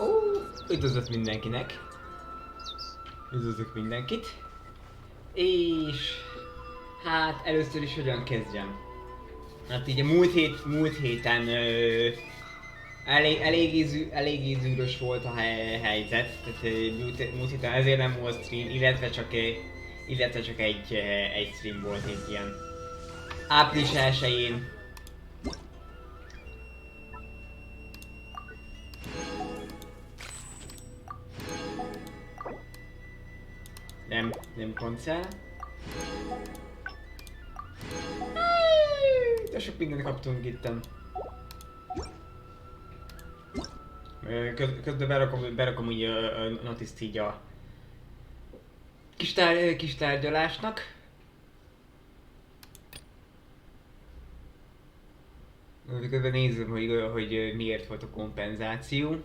Ó, üdvözlök mindenkinek. Üdvözlök mindenkit. És hát először is hogyan kezdjem? Hát így a múlt héten eléggé zűrös volt a helyzet, tehát múlt héten ezért nem volt stream, illetve csak egy stream volt itt ilyen április 1-én. Nem koncel. De sok mindent kaptunk itten. Közben berakom így a notiszt így a kis tárgyalásnak. Közben nézem, hogy miért volt a kompenzáció.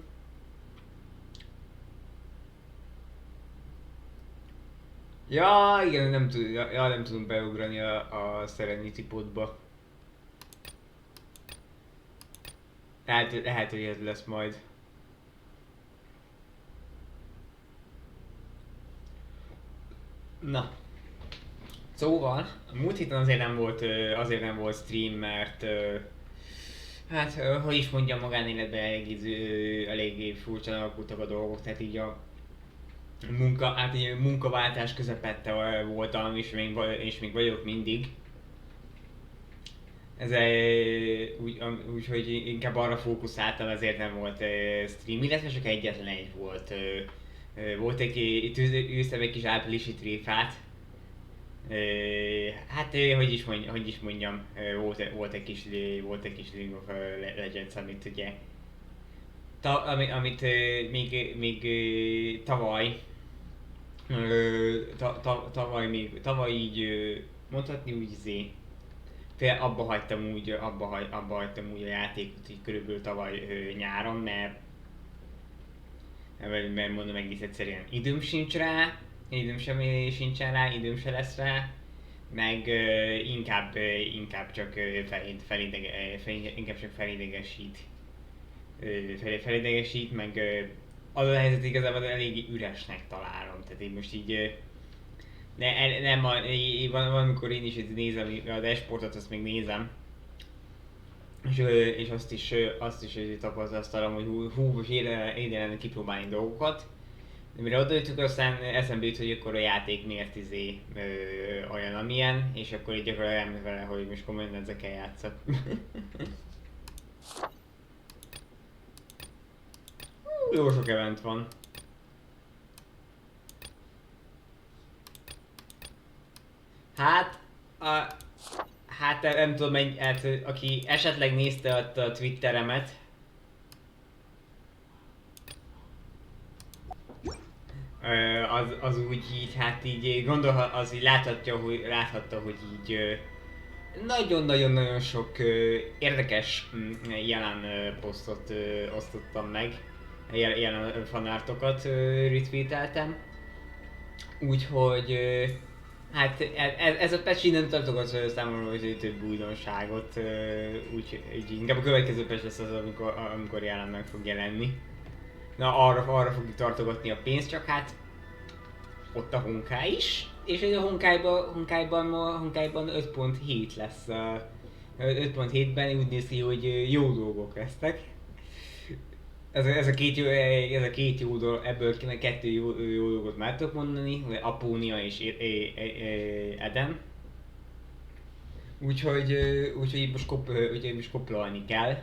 Ja, igen, nem tudom beugrani a Serenity podba. Lehet, hogy ez lesz majd. Na. Szóval, a múlt héten azért nem volt stream, mert hát, hogy is mondjam, magánéletben eléggé furcsán alakultak a dolgok, tehát így a munkaváltás közepette voltam, és még vagyok mindig. Úgyhogy inkább arra fókuszáltam, ezért nem volt stream, illetve csak egyetlen egy volt. Volt itt űztem egy kis áprilisi tréfát. Hát, hogy is mondjam, volt egy kis League of Legends, amit ugye amit még tavaly tavaly így mondhatni úgy abba hagytam úgy a játékot így körülbelül tavaly nyáron, mert mondom egész egyszerűen időm sincs rá, időm se lesz rá, meg inkább csak felidegesít, meg az a helyzet igazából eléggé üresnek találom, tehát én most így valamikor én is nézem a dashboardot, azt még nézem, és azt is tapasztalom, hogy hú ide lenne kipróbálni dolgokat. De mire odaütök, aztán eszembe jut, hogy akkor a játék miért olyan amilyen, és akkor így gyakorlatilag elmondom vele, hogy most komolyan ezekkel játszok. Jó sok event van. Hát nem tudom, aki esetleg nézte a Twitteremet, az úgy így, hát így az így láthatta, hogy így nagyon-nagyon sok érdekes jelen posztot osztottam meg, jelen fanártokat retweeteltem. Úgyhogy hát ez a patch nem tartogat számomra, hogy több újdonságot, úgy inkább a következő patch lesz az, amikor jelen meg fog jelenni. Na, arra fogjuk tartogatni a pénzt, csak hát ott a Honkai is, és a Honkaiban 5.7 lesz. 5.7-ben úgy néz ki, hogy jó dolgok lesznek. Ez a két jó dolog, ebből kettő jó dolgot már tudok mondani, Apónia és Eden. Úgyhogy most koplalni kell.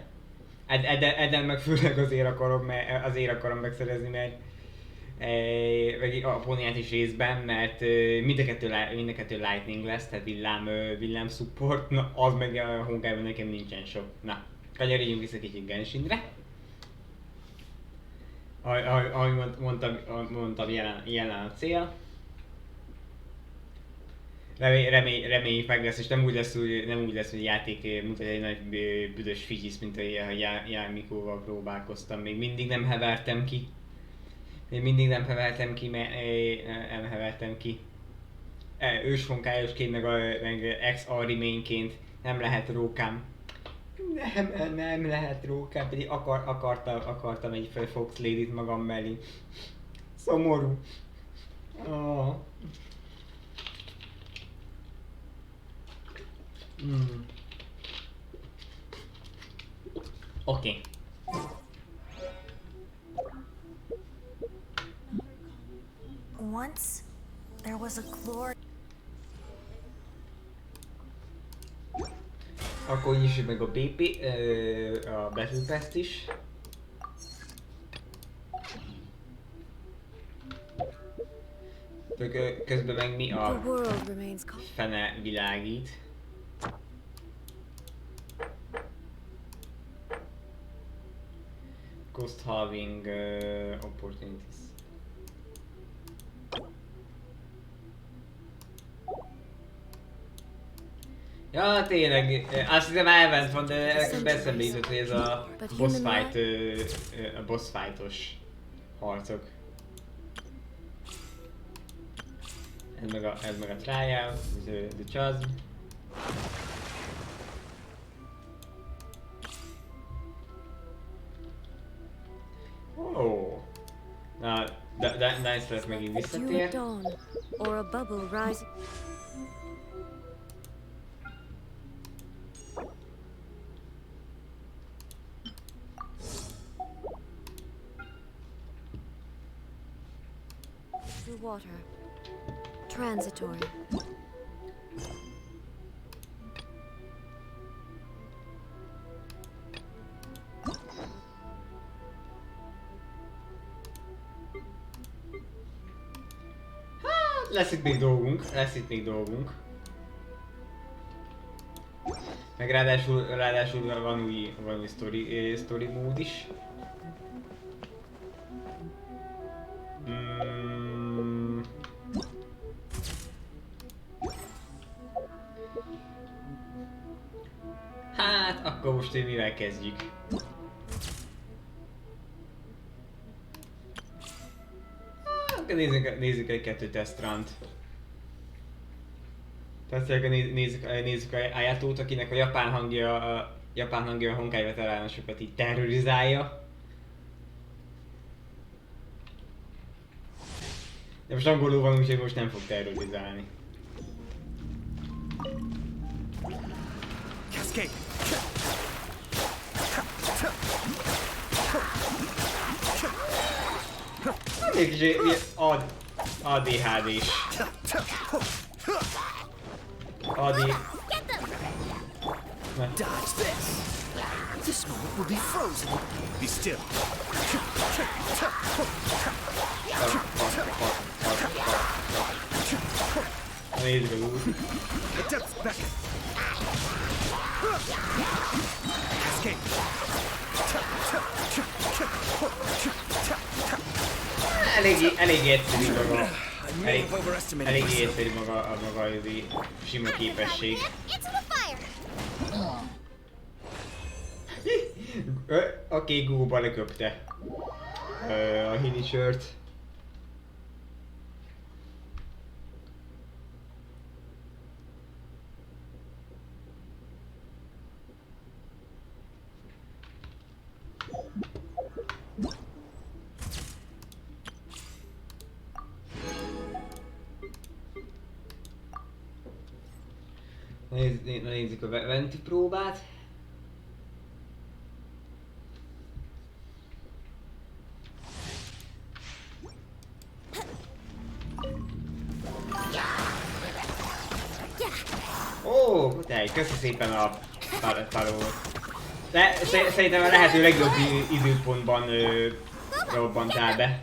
Eden meg főleg azért akarom megszerezni, mert meg a Apóniát is részben, mert mind a kettő Lightning lesz, tehát villám support, na az meg a Honkaiban nekem nincsen sok. Na, kanyarodjunk vissza kicsit Genshinre. Ahogy mondtam, jelen a cél. Reméljük meg lesz, és nem úgy lesz, hogy a játék mutat egy nagy büdös figyisz, mint ahogy Mikóval próbálkoztam. Még mindig nem hevertem ki. Ősfonkályosként, meg XR reményként nem lehet rókám. Nem lehet rókám, pedig akartam egy Fox Lady-t magam mellé. Szomorú. Oh. Oké. Once there was a glory. Akkor nyissuk meg a a Battle Pass-t is. Közben meg mi a fene világít. Cost halving opportunities. Ja, tényleg, azt hiszem elment van, de közben eszembe jutott, hogy ez a boss fight-os harcok. Ez meg a trial, the Chasm. Oh. Na, nice lesz megint visszatér. Water. Transitory. Lesz itt még dolgunk. Meg ráadásul van új story mód is. Hát, akkor most mivel kezdjük? Akkor nézzük egy 2 tesztrant. Nézzük a Ayatót, akinek a japán hangja a honkai veteránosokat így terrorizálja. De most angolul van, úgyhogy most nem fog terrorizálni. Még kicsit ADHD-s. Dodge this. This moment will be frozen. Be still. Nézzük az út. Elég egyszerű maga. Elég egyszerű maga a sima képesség. Oké, Google-ba leköpte a hinishört. Nézzük a Venti próbát. Ó, kutály, köszi szépen a palót. De szerintem a lehető legjobb időpontban robbantál be.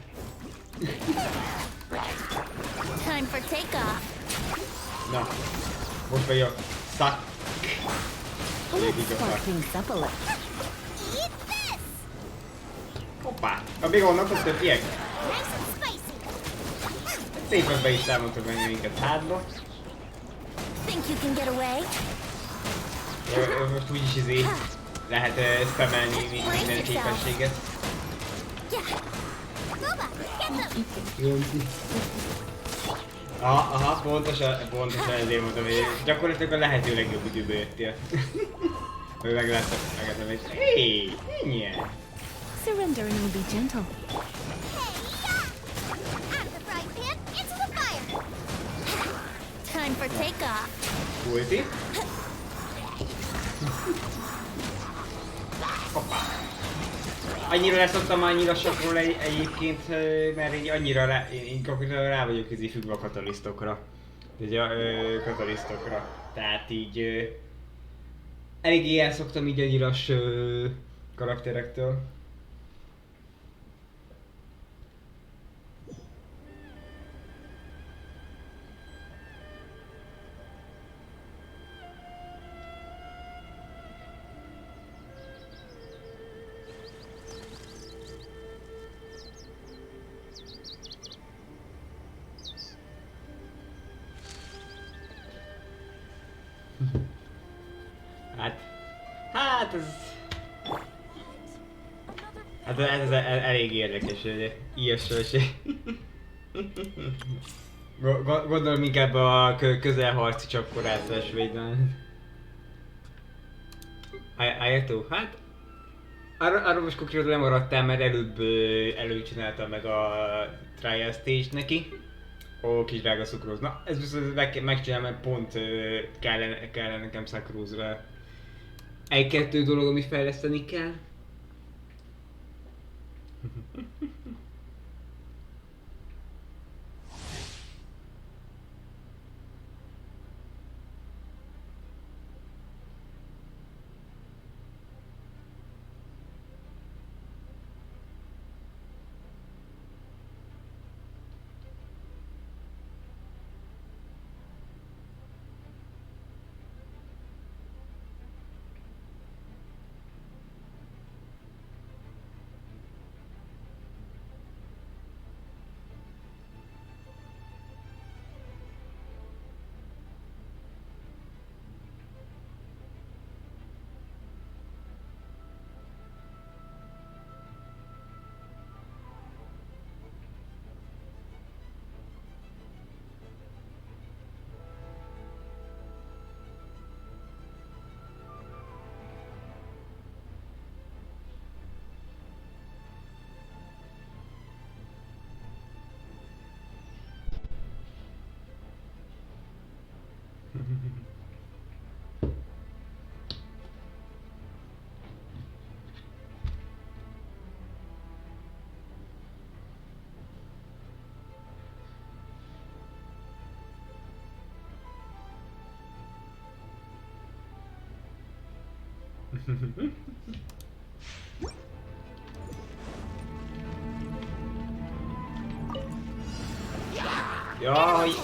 Time for takeoff. Na, most vagyok szak. Hoppá, még vannak ott többiek? Szépen be is támadtak meg minket hátba. Think you can get away? Most úgyis lehet spamelni minden képességet. Aha, pontosan ezért mondtam, hogy gyakorlatilag a lehető legjobb időbe jöttél. Hogy meglátom, hogy hé, ennyi. Surrender and we'll be gentle. Time for takeoff. Ulti. Hoppá. Annyira leszoktam annyira sokról egyébként, mert így annyira rá vagyok függve a katalisztokra. Ugye a katalisztokra. Tehát így eléggé elszoktam így a nyilas karakterektől. Hát ez elég érdekes, hogy ilyesmi. Gondolom inkább a közelharci csapkorászás védelem. Álljátok? Hát arra most konkrétan lemaradtál, mert előbb csináltam meg a trial stage neki. Ó, kis drága szukróz. Na, ez viszont megcsinálom, mert pont kellene nekem szakrózra. Egy-kettő dolog, amit fejleszteni kell.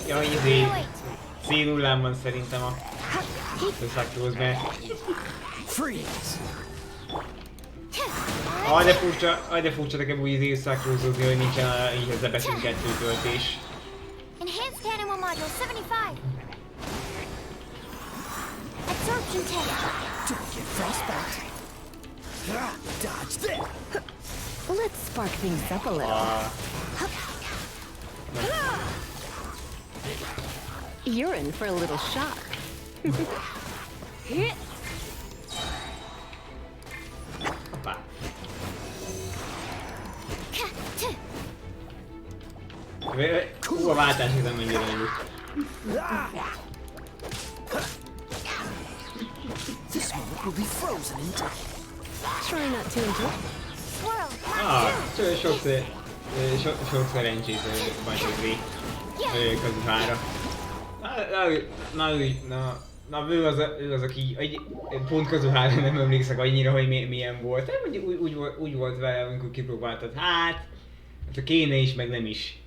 Jaj, izé. C0-án van szerintem a összakróz, mert... de furcsa nekem úgy izé összakrózozni, hogy nincsen így ez a betűn 2 töltés. Enhanced animal module 75. Absorption tank. Don't get frostbite. Dodge this. Let's spark things up a little. You're in for a little shock. Hoppá. A váltás nem mennyire jut. This moment will be frozen in time. Try not to enjoy. Sok szerencsét Bányászatra kazuhára. Ő az, aki pont kazuhára nem emlékszek annyira, hogy milyen volt. De mondjuk úgy volt vele, amikor kipróbáltad. Hát kéne is, meg nem is.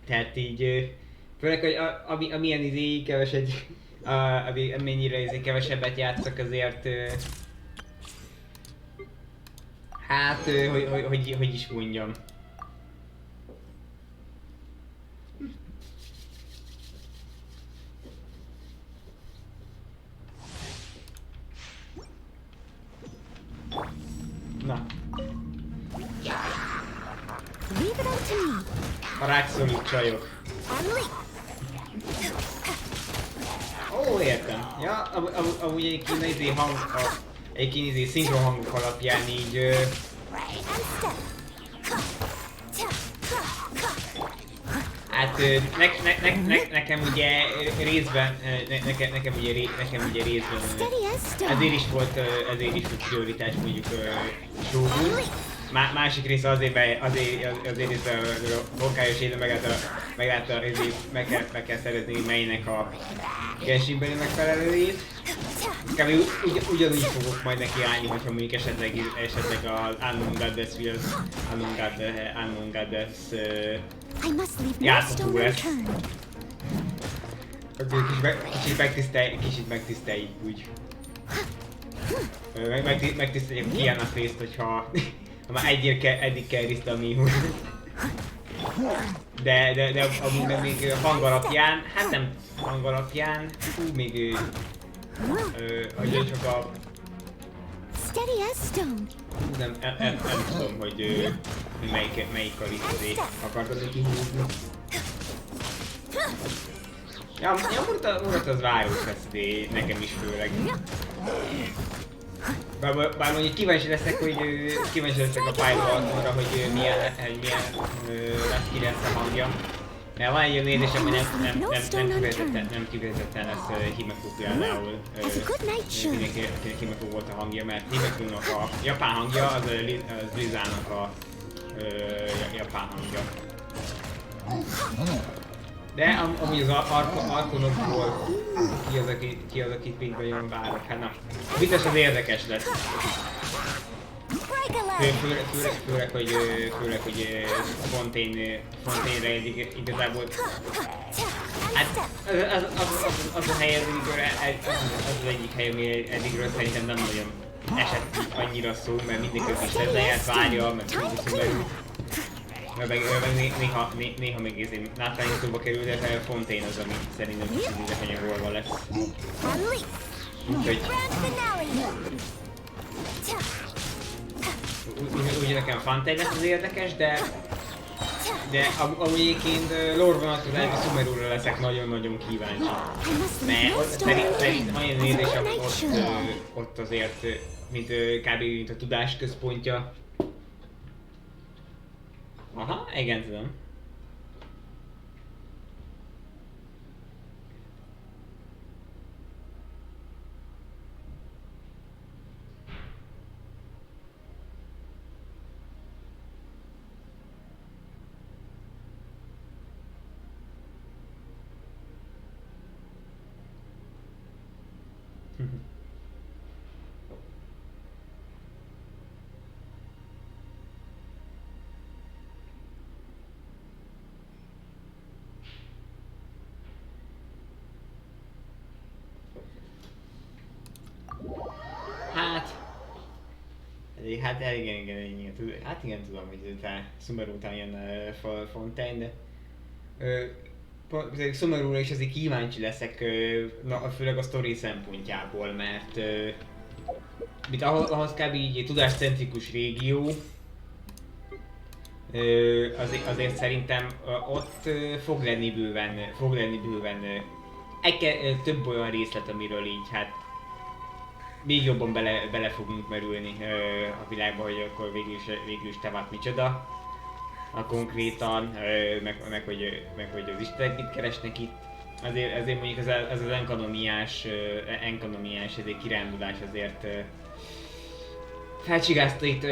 Tehát így, főleg, hogy amilyen izé keveset, amennyire izé kevesebbet játszok, azért hát, hogy is mondjam. Na. A rákszoló csajok. Ó, értem. Ja, amúgy egy kínai hang egyébként szinkron hangok alapján így hát nekem ugye részben ezért is volt prioritás mondjuk Shogun. Másik része azért ez a vokályos élő meg kell szerezni melynek a Genshinbeli megfelelőjét. Kb. Ugyanúgy fogok majd neki állni, hogyha mondjuk esetleg az Unknown Goddess játszható lesz. Kicsit megtiszteljük úgy. Megtiszteljük Kiana részt, hogyha már eddig kell részt a Mihu. De amúgy még hang alapján, hát nem hang alapján, még csak a... Nem tudom, hogy melyik karizmazé akartad kihúzni. Ja, Murat az város lesz, nekem is főleg. Bár mondjuk kíváncsi leszek a Pyro-ra, hogy milyen lesz, ki lesz a hangja. Mert van egy olyan érzésem, hogy nem kifejezetten lesz Himeko például. Akinek Himeko volt a hangja, mert Himeko-nak a japán hangja, az Lizának a japán hangja. De amúgy az Arkonokból ki az, akit még nagyon várok, hát na. Biztos az érdekes lesz. Főleg, hogy Fontaine-re eddig igazából... Hát az a hely, az egyik hely, ami eddigről szerintem nem nagyon esett annyira szó, mert mindenki is lezárt várja, meg mindenki néha még ezért látványos szóba kerül, de Fontaine az, ami szerintem kicsit kanyarolva lesz. Úgyhogy... Úgy nekem Fontaine lesz az érdekes, de amúgy egyébként lore vonatkozásban Sumerura leszek nagyon-nagyon kíváncsi. Mert szerint olyan érzésem ott azért, mint kb. A tudás központja. Aha, igen tudom. Hát igen, tudom, hogy Sumeru után jön Fontaine, de Sumerura is azért kíváncsi leszek, főleg a sztori szempontjából, mert ahhoz kb. Így tudáscentrikus régió, azért szerintem ott fog lenni bőven több olyan részlet, amiről így hát még jobban bele fogunk merülni a világba, hogy akkor végül is Tevat micsoda. Konkrétan, meg hogy az istenek mit keresnek itt. Azért mondjuk ez az enkanomiás kirándulás azért felcsigázta itt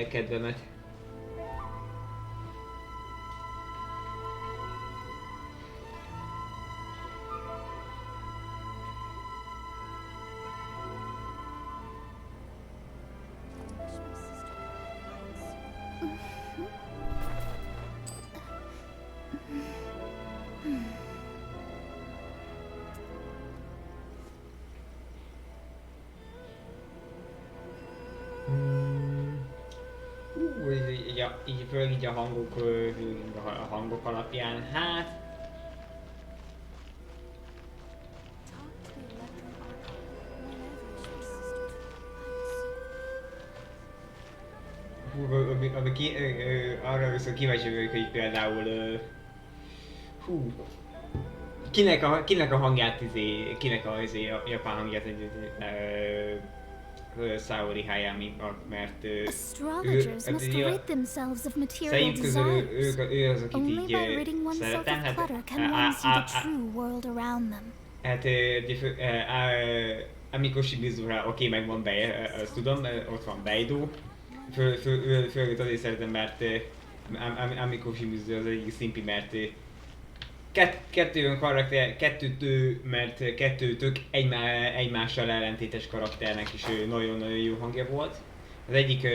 kedvemet. Főleg így a hangok alapján, hát... Arra viszont kíváncsi vagyok, hogy például... kinek a hangját, kinek a japán hangját Saori helyén, mert Astrologers must rid themselves of material desires. ő az, akit Only így by ridding oneself szeretem. of clutter can one see the true world around them. Hát, amikor Shimizu-ra oké, megvan be, azt tudom, ott van Beidou. Főleg azért szeretem, mert amikor Shimizu az egyik szimpi, mert kettő olyan karakter, kettő tök egymással ellentétes karakternek is nagyon-nagyon jó hangja volt. Az egyik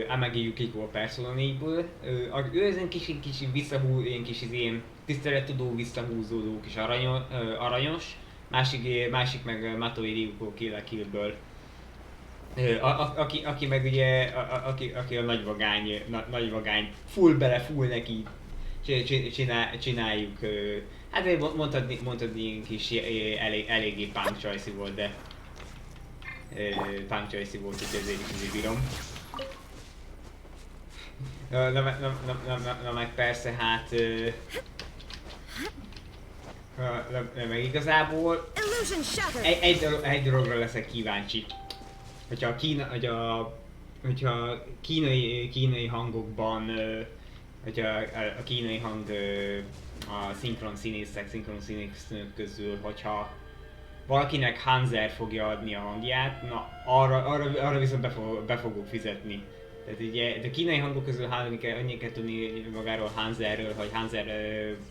Amagi Yukiko a Persona 4-ből, ő ezen kicsi ilyen kis ilyen tisztelettudó, visszahúzódó kis aranyos, másik meg Matoi Ryuko Kill la Kill-ből. Aki meg ugye, aki a nagy vagány, full neki, csináljuk, hát mondhatni ilyen kis eléggé punk choice volt, de punk choice volt, hogy ezért is bírom. Na meg persze, hát meg igazából egy dologra leszek kíváncsi. Hogyha kínai hangokban, hogyha a kínai hang a szinkron színészek közül, hogyha valakinek Hanser fogja adni a hangját, na arra viszont be fogok fizetni. Tehát ugye a kínai hangok közül annyit kell tudni magáról Hanserről, hogy Hanser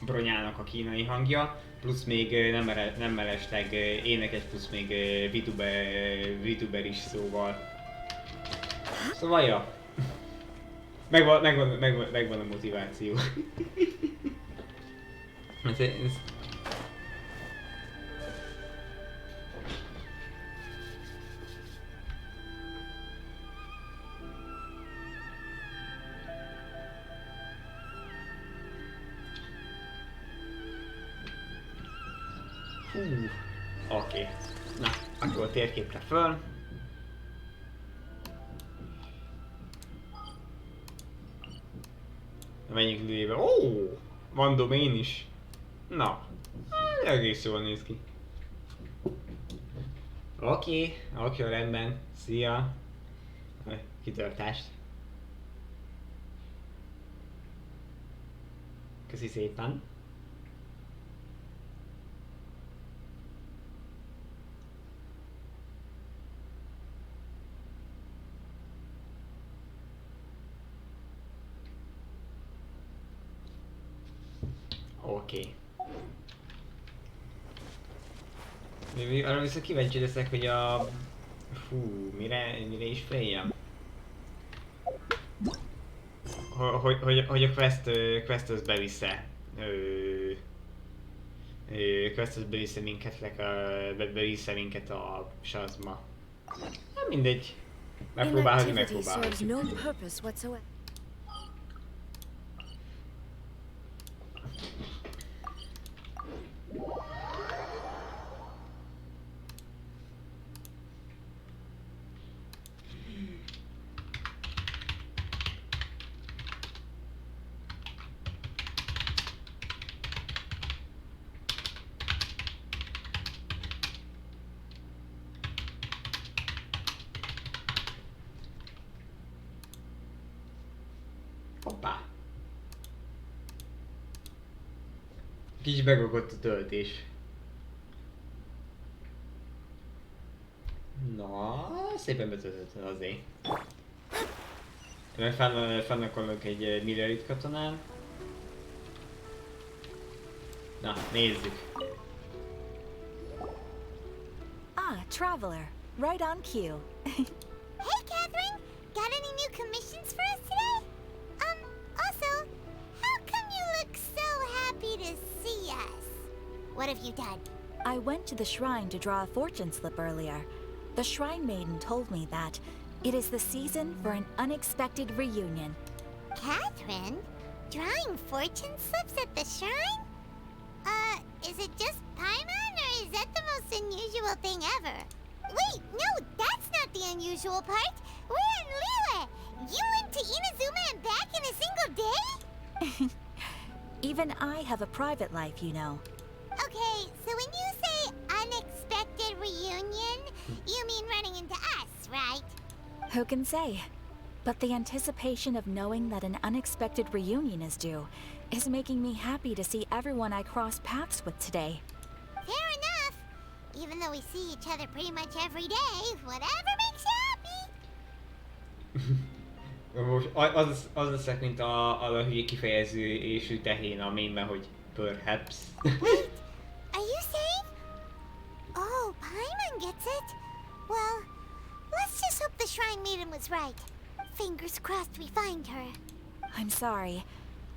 Bronyának a kínai hangja, plusz még nem mellesleg énekes, plusz még VTuber is, szóval ja. Megvan a motiváció. Oké. Na, akkor a térképre föl. Menjünk időjébe. Van domén is. Na, egész jól néz ki. Oké, rendben. Szia. Kitöltást. Köszi szépen. Oké. Arra viszont kíváncsi leszek, hogy mire is féljem. Hogy a quest az bevisze. Quest az bevisze minket a Chasmba. Nem mindegy. Megpróbálhatjuk. Hoppá! Kicsit begogott a töltés. Na, szépen betöltött azért. Fennakolok egy Mirrorit katonán. Na, nézzük. Traveler. Right on cue. Hey, Catherine! Got any new commissions for us today? Also, how come you look so happy to see us? What have you done? I went to the shrine to draw a fortune slip earlier. The shrine maiden told me that it is the season for an unexpected reunion. Catherine? Drawing fortune slips at the shrine? Is it just Paimon, or is that the most unusual thing ever? Wait, no, that's not the unusual part. We're in Liyue. You went to Inazuma and back in a single day? Even I have a private life, you know. Okay, so when you say unexpected reunion, you mean running into us, right? Who can say? But the anticipation of knowing that an unexpected reunion is due is making me happy to see everyone I cross paths with today. Fair enough. Even though we see each other pretty much every day, whatever makes you happy. Most az leszek, mint a hülye kifejezésű tehén a mémben, hogy perhaps. Wait, are you saying? Oh, Paimon gets it. Well, let's just hope the Shrine Maiden was right. Fingers crossed we find her. I'm sorry.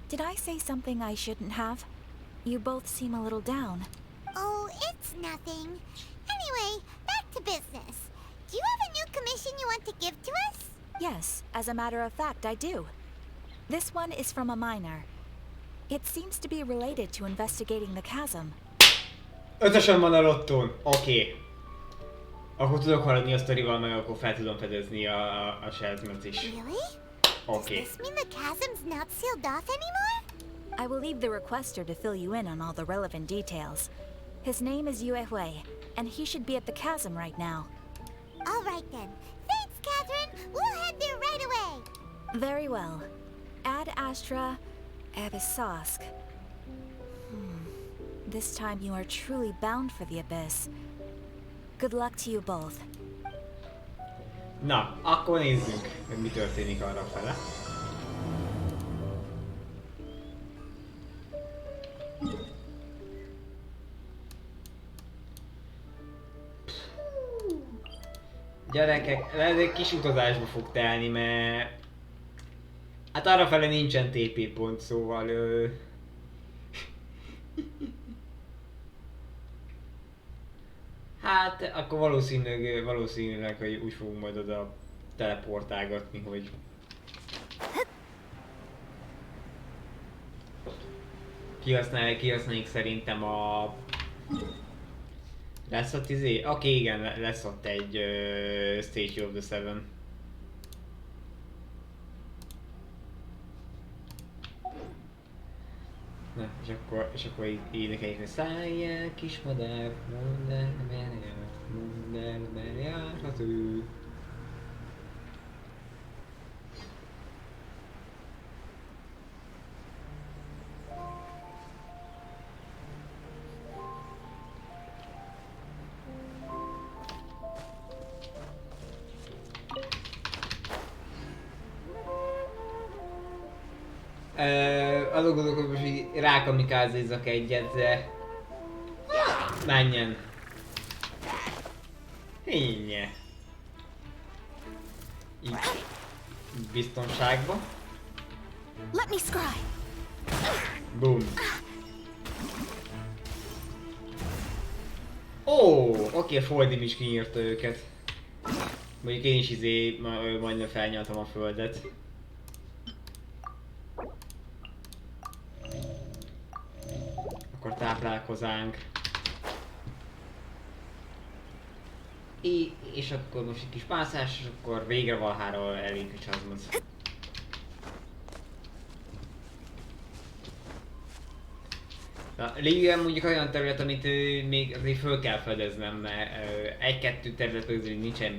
Did I say something I shouldn't have? You both seem a little down. Oh, it's nothing. Anyway, back to business. Do you have a new commission you want to give to us? Yes, as a matter of fact, I do. This one is from a miner. It seems to be related to investigating the chasm. Ötösen van a lottón. Oké. Akkor tudok haladni a sztorival, meg akkor fel tudom fedezni a Chasmet is. Really? Oké. Does this mean the chasm's not sealed off anymore? I will leave the requester to fill you in on all the relevant details. His name is Yue Hui, and he should be at the chasm right now. All right then. Thanks, Catherine. We'll head there right away. Very well. Ad Astra, Abyssosk. This time you are truly bound for the abyss. Good luck to you both. Na, akkor nézzük, hogy mi történik arra fele. Gyerekek, ez egy kis utazásba fog telni, mert... Hát arrafele nincsen TP pont, szóval... Hát, akkor valószínűleg, hogy úgy fogunk majd oda teleportálgatni, hogy... Kihasználjuk szerintem a... Lesz ott Oké, igen, lesz ott egy Statue of the Seven. Na, és akkor így énekeljük, hogy szálljál kismadár, mondd el, merre járhat ő. Azon gondolkodom, hogy most így rákamikázzézzak egyet, de... Menjen! Hinnye! Így biztonságba. Let me scry. Boom! Ó, oké, Foldim is kinyírta őket. Mondjuk én is majdnem felnyaltam a földet. Akkor táplálkozánk. És akkor most egy kis mászás, és akkor végre valahára elég a Chasmot. Na, lényegében mondjuk olyan terület, amit még azért föl kell fedeznem, mert egy-kettő terület közül nincsen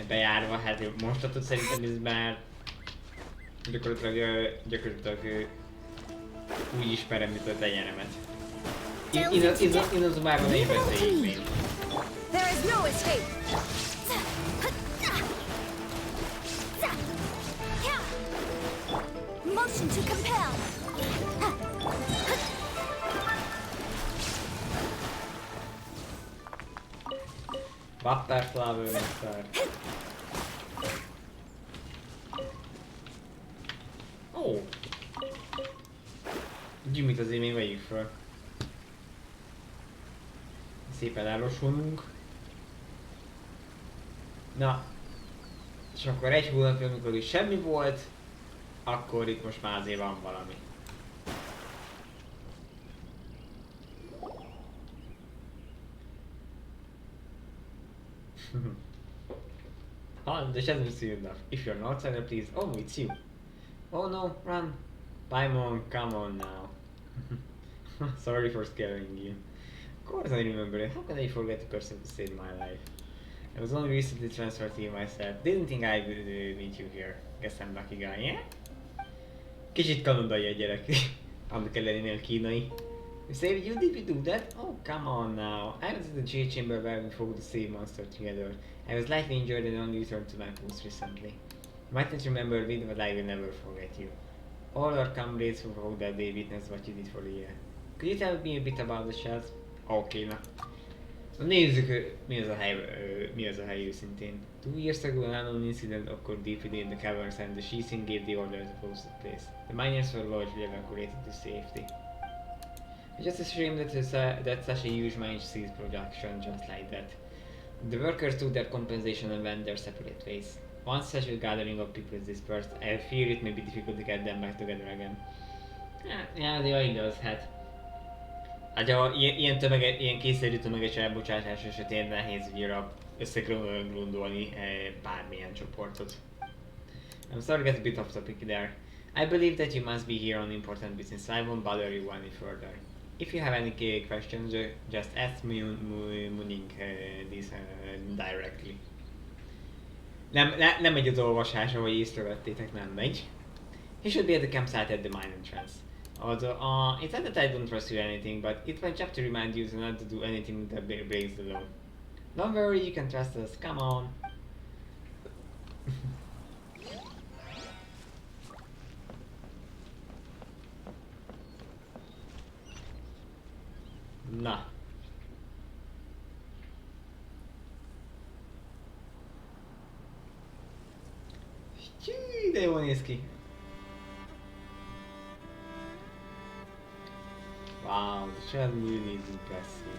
bejárva. Hát mostatod szerintem ez már gyakorlatilag úgy ismerem, mint a tenyeremet. Én az már van egy beszéljük még. There is no escape. Motion to compel. Butterflower Nectar. Ó! Gyümit azért még vegyük föl. Szépen elrosolunk. Na. És akkor egy hónapja, amikor is semmi volt, akkor itt most már azért van valami. The Chasm is soon enough. If you're an outsider, please. Oh, it's you. Oh no, run. Paimon, come on now. Sorry for scaring you. Of course I remember it. How can I forget the person who saved my life? I was only recently transferred here myself. Didn't think I would meet you here. Guess I'm lucky guy, yeah? Kicsit kanadai a gyerek. Annak ellenére kínai. You say you did do that? Oh, come on now. I was in the jail chamber where we fought the same monster together. I was lightly injured and only returned to my post recently. You might not remember me, but I will never forget you. All our comrades who fought that day witnessed what you did for the year. Could you tell me a bit about the shells? Okay, na. Nézzük, mi az a hely őszintén. 2 years ago, an unknown incident occurred deep within the caverns and the Chasm gave the order to close the place. The miners were largely evacuated to safety. It's just a shame that such a huge mine ceased production just like that. The workers took their compensation and went their separate ways. Once such a gathering of people is dispersed, I fear it may be difficult to get them back together again. Ja, de igaz, hát. Hát ilyen kényszerű tömeges elbocsátás esetén nehéz újra összegrondolni bármilyen csoportot. I'm sorry to get a bit off topic there. I believe that you must be here on important business, so I won't bother you any further. If you have any questions, just ask me Muning this directly. Nem megy az olvasásra, hogy észrevettétek, nem megy. He should be at the campsite at the mine entrance. Although, it's not that I don't trust you or anything, but it's my job to remind you not to do anything that breaks the law. Don't worry, you can trust us, come on. Na. Hű, de jól néz ki. Wow, the Chasm really is impressive.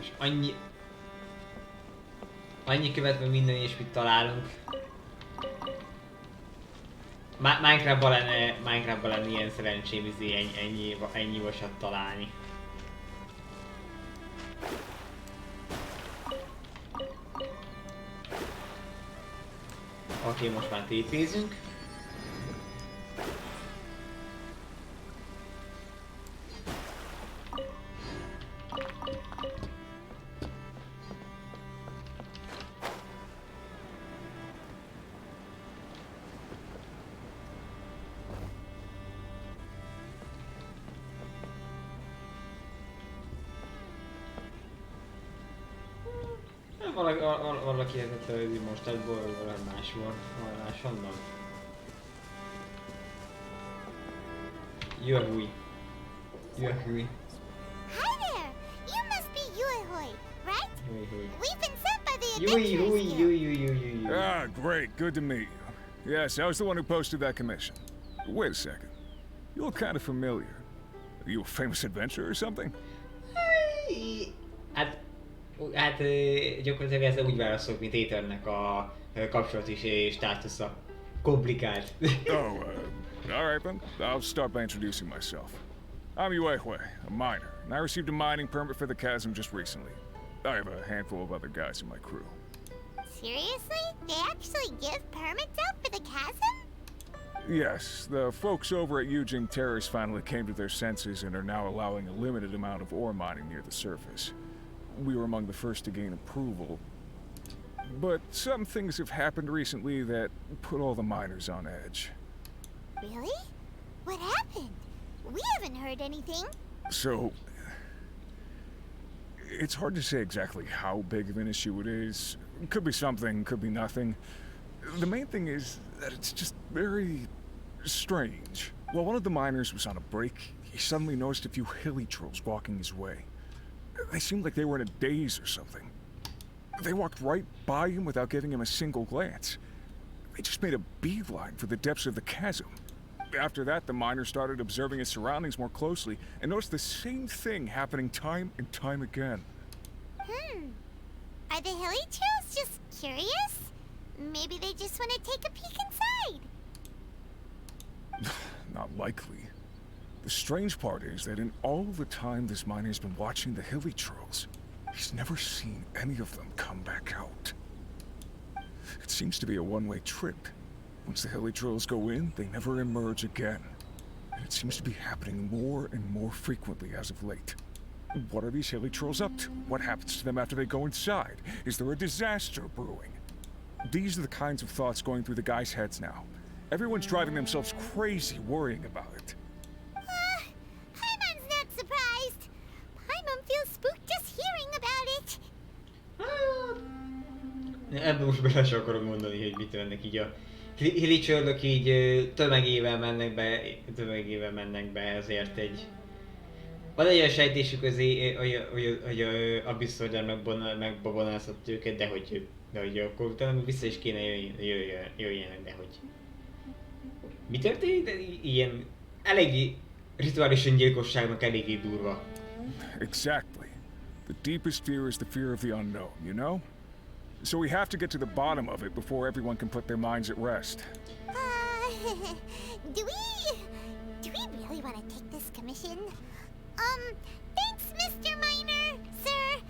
És annyi követve minden ilyesmit találunk. Minecraftban lenne ilyen szerencsém ennyi vasat találni. Oké, most már tépézünk. Valaki értette, hogy most ebből valami más volt, más honnan. Juhui. Juhui. Hi there! You must be Yuehui, right? Juhui. We've been sent by the Yui, adventurers Yui. guild. Ah, great. Good to meet you. Yes, I was the one who posted that commission. Wait a second. You look kind of familiar. Are you a famous adventurer or something? Hát gyakorlatilag ezzel úgy válaszolok, mint Ethernek a kapcsolati státusza. Komplikált. Oh, all right then. I'll start by introducing myself. I'm Yuehui, a miner, and I received a mining permit for the Chasm just recently. I have a handful of other guys in my crew. Seriously? They actually give permits out for the chasm? Yes, the folks over at Yujing Terrace finally came to their senses and are now allowing a limited amount of ore mining near the surface. We were among the first to gain approval. But some things have happened recently that put all the miners on edge. Really? What happened? We haven't heard anything. So, it's hard to say exactly how big of an issue it is. Could be something, could be nothing. The main thing is that it's just very strange. While one of the miners was on a break, he suddenly noticed a few hilly trolls walking his way. They seemed like they were in a daze or something. They walked right by him without giving him a single glance. They just made a beeline for the depths of the chasm. After that, the miner started observing his surroundings more closely and noticed the same thing happening time and time again. Are the hilly trolls just curious? Maybe they just want to take a peek inside. Not likely. The strange part is that in all the time this miner's been watching the hilly trolls, he's never seen any of them come back out. It seems to be a one-way trip. Once the hilly trolls go in, they never emerge again. and it seems to be happening more and more frequently as of late. What are these hilly trolls up to? What happens to them after they go inside? Is there a disaster brewing? These are the kinds of thoughts going through the guys' heads now. Everyone's driving themselves crazy worrying about it. Paimon's not surprised. Paimon feels spooked just hearing about it. Ebben most bele sem akarom mondani, hogy mit tennek így a hilly csörlök így tömegével mennek be, ezért egy... Van egy olyan sejtésük azért, hogy a Abyssal megbabonászott őket, de hogy akkor utána vissza is kéne jöjjenek, de hogy... Mi történik? Ilyen eléggé rituálisan gyilkosságnak eléggé durva. Exactly. The deepest fear is the fear of the unknown, you know? So we have to get to the bottom of it before everyone can put their minds at rest. Do we really want to take this commission? Thanks, Mr. Miner, sir.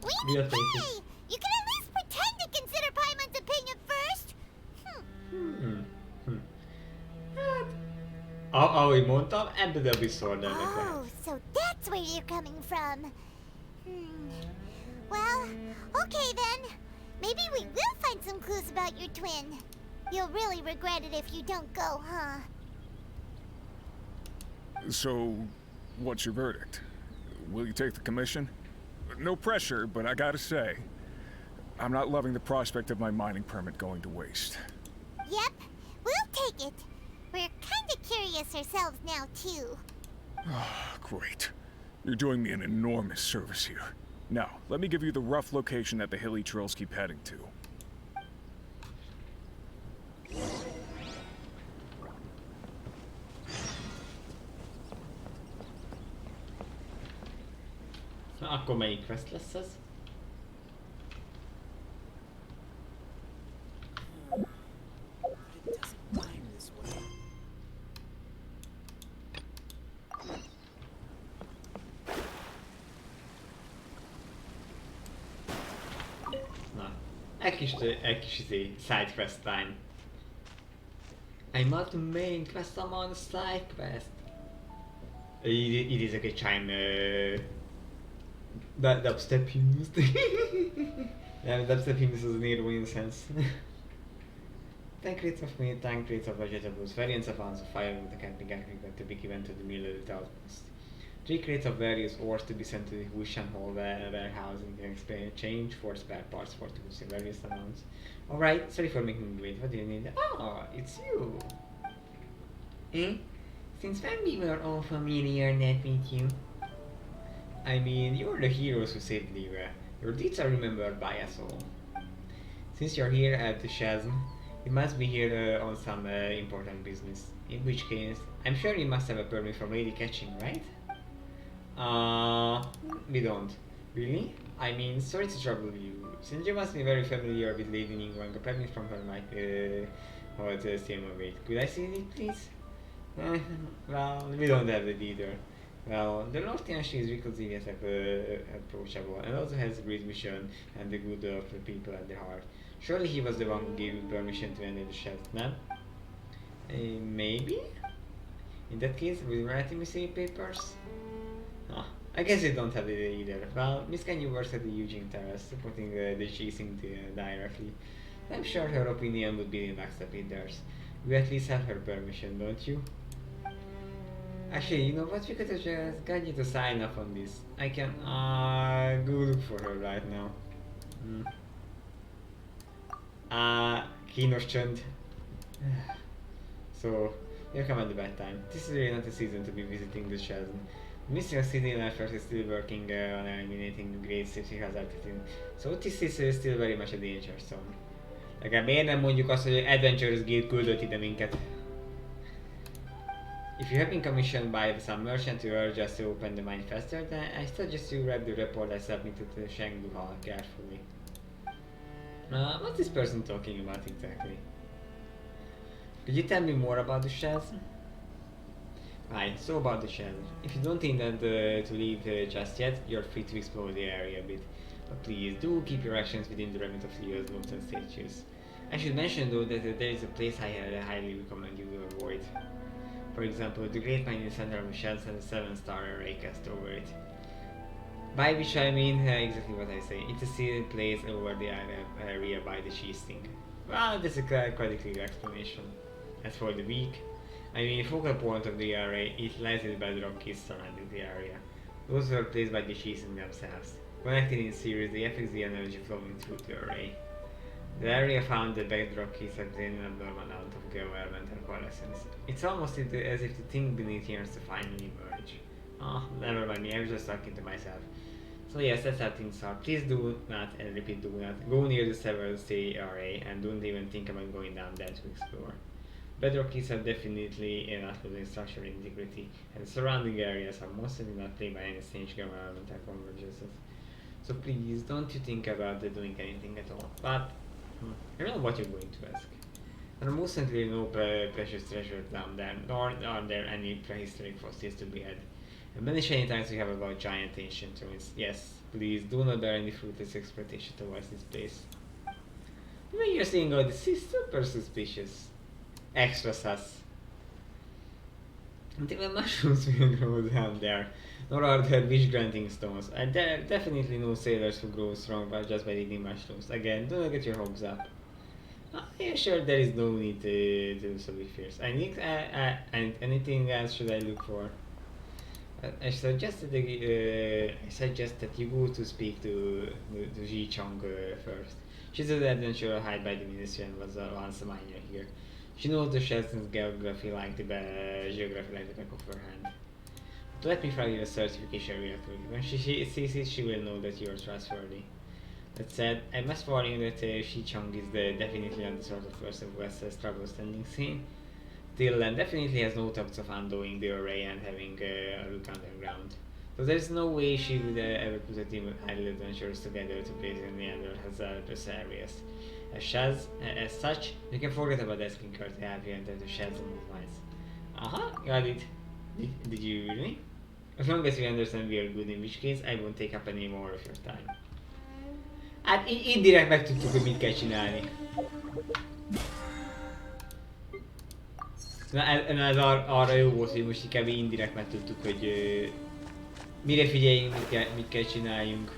We need pay. You can at least pretend to consider Paimon's opinion first. Ahogy mondtam, ebből a Abyssal-dernek Oh, lehet. so that's where you're coming from. Well, okay then. Maybe we will find some clues about your twin. You'll really regret it if you don't go, huh? So, what's your verdict? Will you take the commission? No pressure, but I gotta say, I'm not loving the prospect of my mining permit going to waste. Yep, we'll take it. We're kinda curious ourselves now, too. Great. You're doing me an enormous service here. Now, let me give you the rough location that the hilly trolls keep heading to. Na, akkor melyik quest lesz ez? Na, egy kis side quest time. I'm not the main quest, I'm on the side quest. Idézek egy Chime dubstep hymnust. Nem, dubstep hymnus az Nero Incense. 10 crates of meat, 10 crates of vegetables, variants of ounce of firewood that can be gathered to be given to the military outpost. 3 crates of various ores to be sent to the Wushan Hall warehouse in exchange for spare parts for tools in various amounts. Alright, sorry for making you wait, what do you need? Oh, it's you! Eh? Since when we were all familiar, not with you? I mean, you're the heroes who saved Lyra. Your deeds are remembered by us all. Since you're here at the Chasm, you must be here on some important business. In which case, I'm sure you must have a permit from Lady Catching, right? We don't. Really? I mean, sorry to trouble you. Since you must be very familiar with Lady Ningguang, a permit from her might hold the same weight. Could I see it, please? Well, we don't have it either. Well, the Lord Tianshi is reclusively approachable and also has a great mission and the good of the people at the heart. Surely he was the one who gave you permission to enter the Chasm, maybe? In that case, will you write me say papers? I guess you don't have it either. Well, Miss Kenyu works at the Eugene Terrace, supporting the chasing directly. I'm sure her opinion would be the next step in theirs. You at least have her permission, don't you? Actually, you know what? We could have just got you to sign off on this. I can go look for her right now. Kínos csönd. So, you're come at the bad time. This is really not a season to be visiting the Chasm. Mr. City Effort is still working on eliminating the great safety hazard. So this is still very much a danger zone. Legalább miért nem mondjuk azt, hogy Adventures Guild küldött ide minket? If you have been commissioned by some merchant to urge us to open the mine faster, then I suggest you read the report I submitted to the Shangdu Hall carefully. What's this person talking about exactly? Could you tell me more about the Chasm? Right, so about the Chasm. If you don't intend to leave just yet, you're free to explore the area a bit. But please, do keep your actions within the remit of Leo's moves and statues. I should mention though that there is a place I highly recommend you avoid. For example, the Great Mine in the center of the shells has a 7-star array cast over it. By which I mean exactly what I say. It's a sealed place over the area by the cheesting. Well, that's a quite a clear explanation. As for the weak, I mean, focal point of the array, it lies in the bedrock keys surrounding the area. Those were placed by the cheesting themselves. Connected in series, they affect the energy flowing through the array. The area found the bedrock keys contain an abnormal amount of governmental coalescence. It's almost as if the thing beneath yearns to finally emerge. Oh, never mind me, I was just talking to myself. So yes, that's how things are. Please do not, and repeat do not, go near the several state array and don't even think about going down there to explore. Bedrock keys are definitely not losing structural integrity, and the surrounding areas are most certainly not played by any strange governmental convergences. So please, don't you think about doing anything at all. But, I don't know what you're going to ask. There are most certainly no precious treasures down there, nor are there any prehistoric fossils to be had. And many shiny times we have about giant ancient ruins. Yes, please, do not bear any fruitless exploitation towards this place. The way you're saying all this is super suspicious. Extra sus. And even mushrooms will grow down there, nor are there wish-granting stones. And there are definitely no sailors who grow strong just by eating mushrooms. Again, do not get your hopes up. Yeah, sure, there is no need to do so be fierce. And anything else should I look for? I suggest that you go to speak to Ji Chong first. She's an adventurer hired by the ministry and was once a miner here. She knows the Chasm's geography like the back of her hand. But let me file you a certification real quick. When she sees it, she will know that you are trustworthy. That said, I must warn you that Ji Chong is definitely not the sort of person who has trouble standing still. And definitely has no thoughts of undoing the array and having a look underground. So there's no way she would ever put a team of idle adventurers together to place in the other hazardous areas. As such, you can forget about asking her to help you enter the Chasm of Mines. Got it. Did you really? As long as you understand we are good, in which case I won't take up any more of your time. Hát így direkt megtudtuk, hogy mit kell csinálni. Na ez arra jó volt, hogy most inkább indirekt megtudtuk, hogy mire figyeljünk, mit kell csináljunk.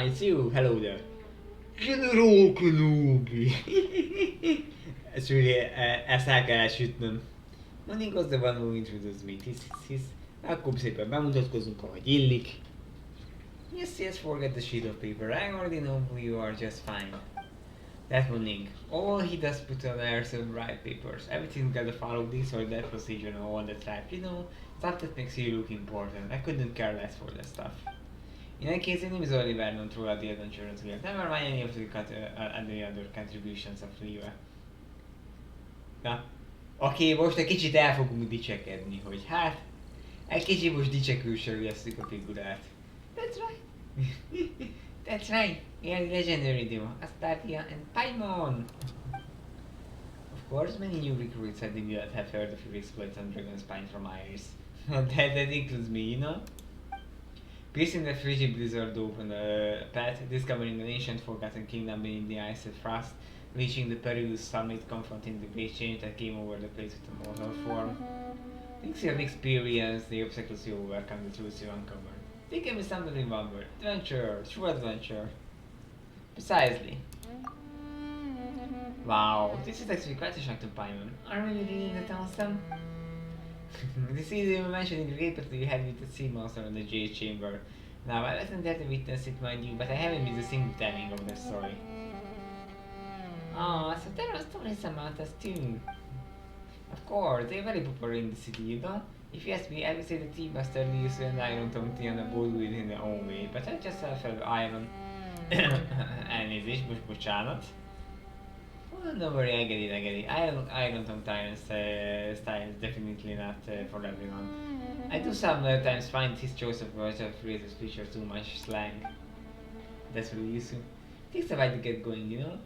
It's you. Hello there. General Kenobi. Ezt el kell sütnöm. Money was the one who introduced me. Hisz. Akkor szépen bemutatkozunk, ahogy illik. Yes, forget the sheet of paper. I already know who you are just fine. That morning, all he does put on there are some right papers. Everything's gotta follow this or that procedure and all that type. You know, stuff that makes you look important. I couldn't care less for that stuff. In any case, your name is Oliver, known throughout the adventurers here. Never mind any of the other contributions of Leo. Na, oké, most egy kicsit el fogunk dicsekedni, hogy hát, egy kicsit most dicsekülsörgesszük a figurát. That's right. That's right. We are legendary duo, Astardia and Paimon. Of course, many new recruits I did not have heard of your exploits on Dragonspine from Iris. that includes me, you know? Piercing the frigid blizzard open a path, discovering an ancient forgotten kingdom beneath the ice and frost, reaching the perilous summit, confronting the great change that came over the place with a mortal form. Things you have experienced, the obstacles you overcome, the truths you uncover. They can be something in one word. Adventure, true adventure. Precisely. Wow, this is actually quite a shock to Paimon. Are we really reading that awesome? This is even mentioning the rape that you had with the sea monster in the Jade Chamber. Now, I wasn't there to witness it, mind you, but I haven't missed a single telling of the story. Oh, so there are stories about us too. Of course, they're very popular in the city, you know? If you ask me, I would say the tea master used an iron tongue tea on a bowl in their own way, but I just felt iron. Elnézést, bocsánat. Don't worry, I get it. I don't know Tyrant's style is definitely not for everyone. I do sometimes find his choice of words or phrases feature too much slang. That's really useful. Takes a while to get going, you know?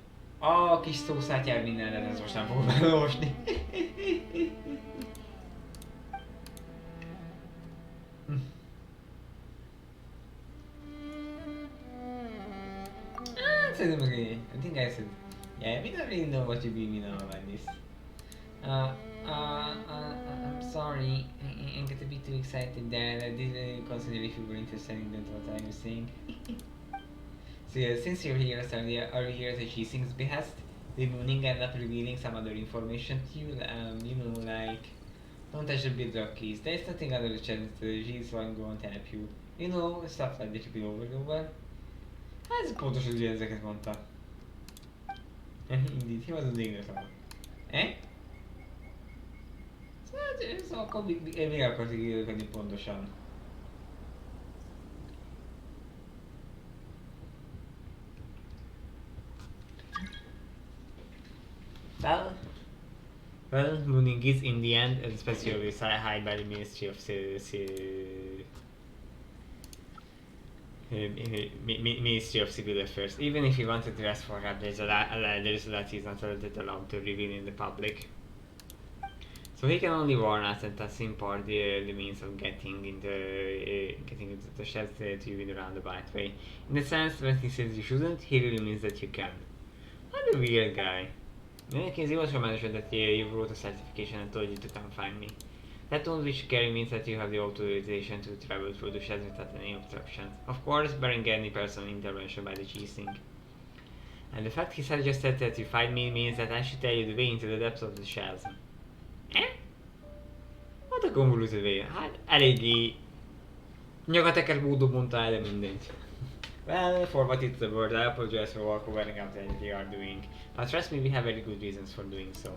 A kis szószát jár mindenre, ez most nem fogom elolvasni. Szerintem okay. I think I said, yeah, we don't really know what you mean about this. I'm sorry, I get a bit too excited there. I didn't consider if you were interested in what I was saying. So yeah, since you're here, are we here at Chasm's behest? Removing and not revealing some other information to you? You know, like, don't touch the big rock keys. There's nothing other to chat with G's, so I'm going to help you. You know, stuff like that you be over. Hát ez pontosan ugye ezeket mondta. Indeed, he was a ignorant. Szóval akkor még akartak érvelni pontosan. Well, mooning is in the end, especially high by the Ministry of Ministry of Civil Affairs. Even if he wanted to ask for help, there is a lot he's not allowed to reveal in the public. So he can only warn us and thus impart the means of getting into the shed to you in a roundabout way. In the sense, when he says you shouldn't, he really means that you can. What a weird guy. In any case, he also mentioned that you wrote a certification and told you to come find me. That on which carry means that you have the authorization to travel through the shed without any obstructions. Of course, barring any personal intervention by the Chasing. And the fact he suggested that you find me means that I should tell you the way into the depths of the Chasm. What a convoluted way. Hát eléggé nyagateker módon mondta el, de mindegy. Well, for what it's worth, I apologize for covering up that we are doing. But trust me, we have very good reasons for doing so.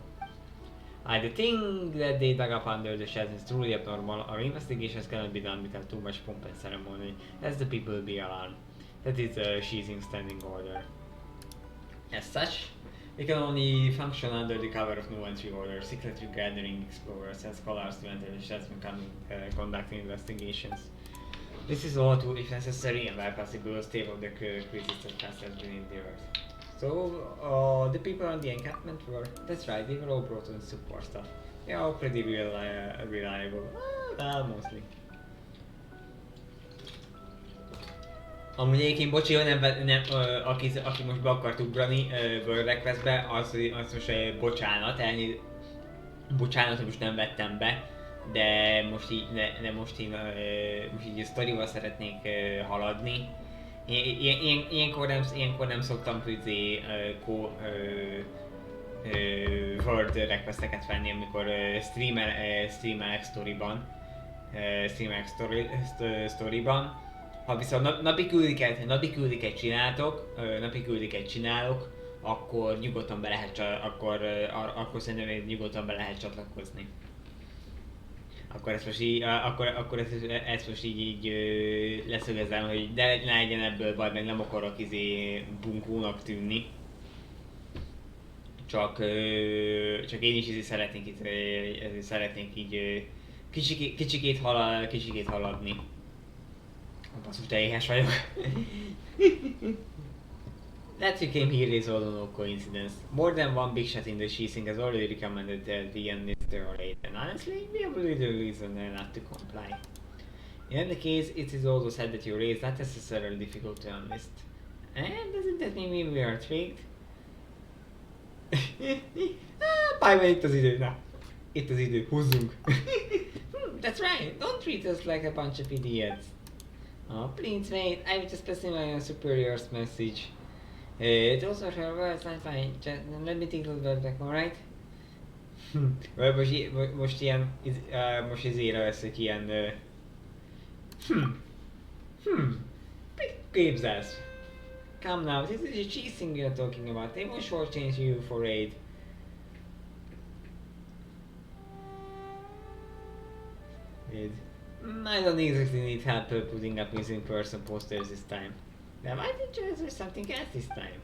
The thing that they dug up under the shed is truly abnormal. Our investigations cannot be done without too much pomp and ceremony, as the people will be alarmed. That is Chasing's standing order. As such, we can only function under the cover of no entry order, secretly gathering explorers and scholars to enter the sheds and conducting investigations. This is all to, if necessary and where possible, stave off the resistance passage beneath the earth. So, the people on the encampment were, that's right, they were all brought on support stuff. They are all pretty reliable. Well, mostly. Amúgy egyébként bocsi, aki most be akart ugrani World Requestbe, az most bocsánat, bocsánat, hogy most nem vettem be, de most így a sztorival szeretnék haladni. Ilyenkor nem szoktam World Requesteket venni, amikor streamelek storyban. Ha viszont napi küldiket csinálok, akkor nyugodtan be lehet akkor szerintem nyugodtan be lehet csatlakozni. Akkor ezt most így leszögezem, hogy de ne legyen ebből baj, meg nem akarok bunkónak tűnni. Csak én is szeretnék így kicsikét haladni. Basszus, de éhes vagyok. That you came here is all no coincidence. More than one big shot in the Chasing has already recommended that we end this late, and honestly, we have little reason not to comply. In any case, it is also said that your race is not necessarily difficult to enlist. And doesn't that mean we are intrigued? Pályban itt az idő, na. Itt az idő, húzzunk. That's right, don't treat us like a bunch of idiots. Oh, please wait, I was just passing my superior's message. Those are her words, I'm fine. Just let me take a little back, alright? Most izére veszek ilyen... Képzelsz. Come now, this is a Chasing you're talking about. They won't shortchange you for aid. I don't exactly need help putting up missing person posters this time. Now why didn't you answer something else this time?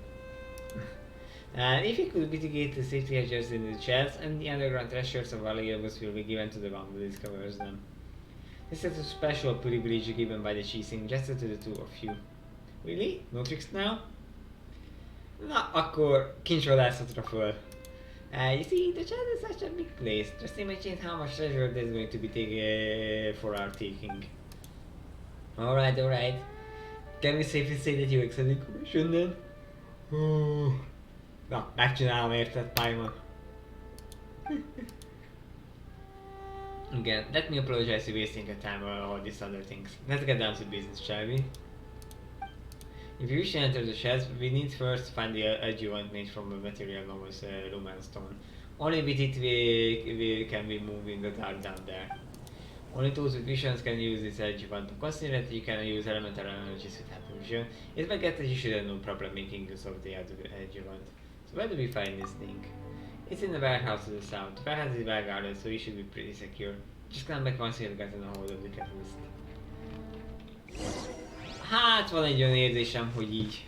And if you could mitigate the safety hazards in the chests, and the underground treasures of valuables will be given to the one who discovers them. This is a special privilege given by the Chasm just to the two of you. Really? No tricks now? Na, akkor kincsvadászatra föl. You see, the chest is such a big place. Just imagine how much treasure there's going to be for our taking. Alright. Can we safely say that you accepted commission then? Na, megcsinálom érted, Paimon. Again, let me apologize for wasting your time on all these other things. Let's get down to business, shall we? If you wish to enter the chest, we need first to find the adjuvant made from a material known as Lumen Stone. Only with it can we move in the dark down there. Only those with visions can use this adjuvant. Consider that you can use elemental energies without vision. It might get that you should have no problem making use of the adjuvant. So where do we find this thing? It's in the warehouse to the south. The warehouse is well guarded, so you should be pretty secure. Just come back once you've gotten a hold of the catalyst. Hát van egy olyan érzésem, hogy így.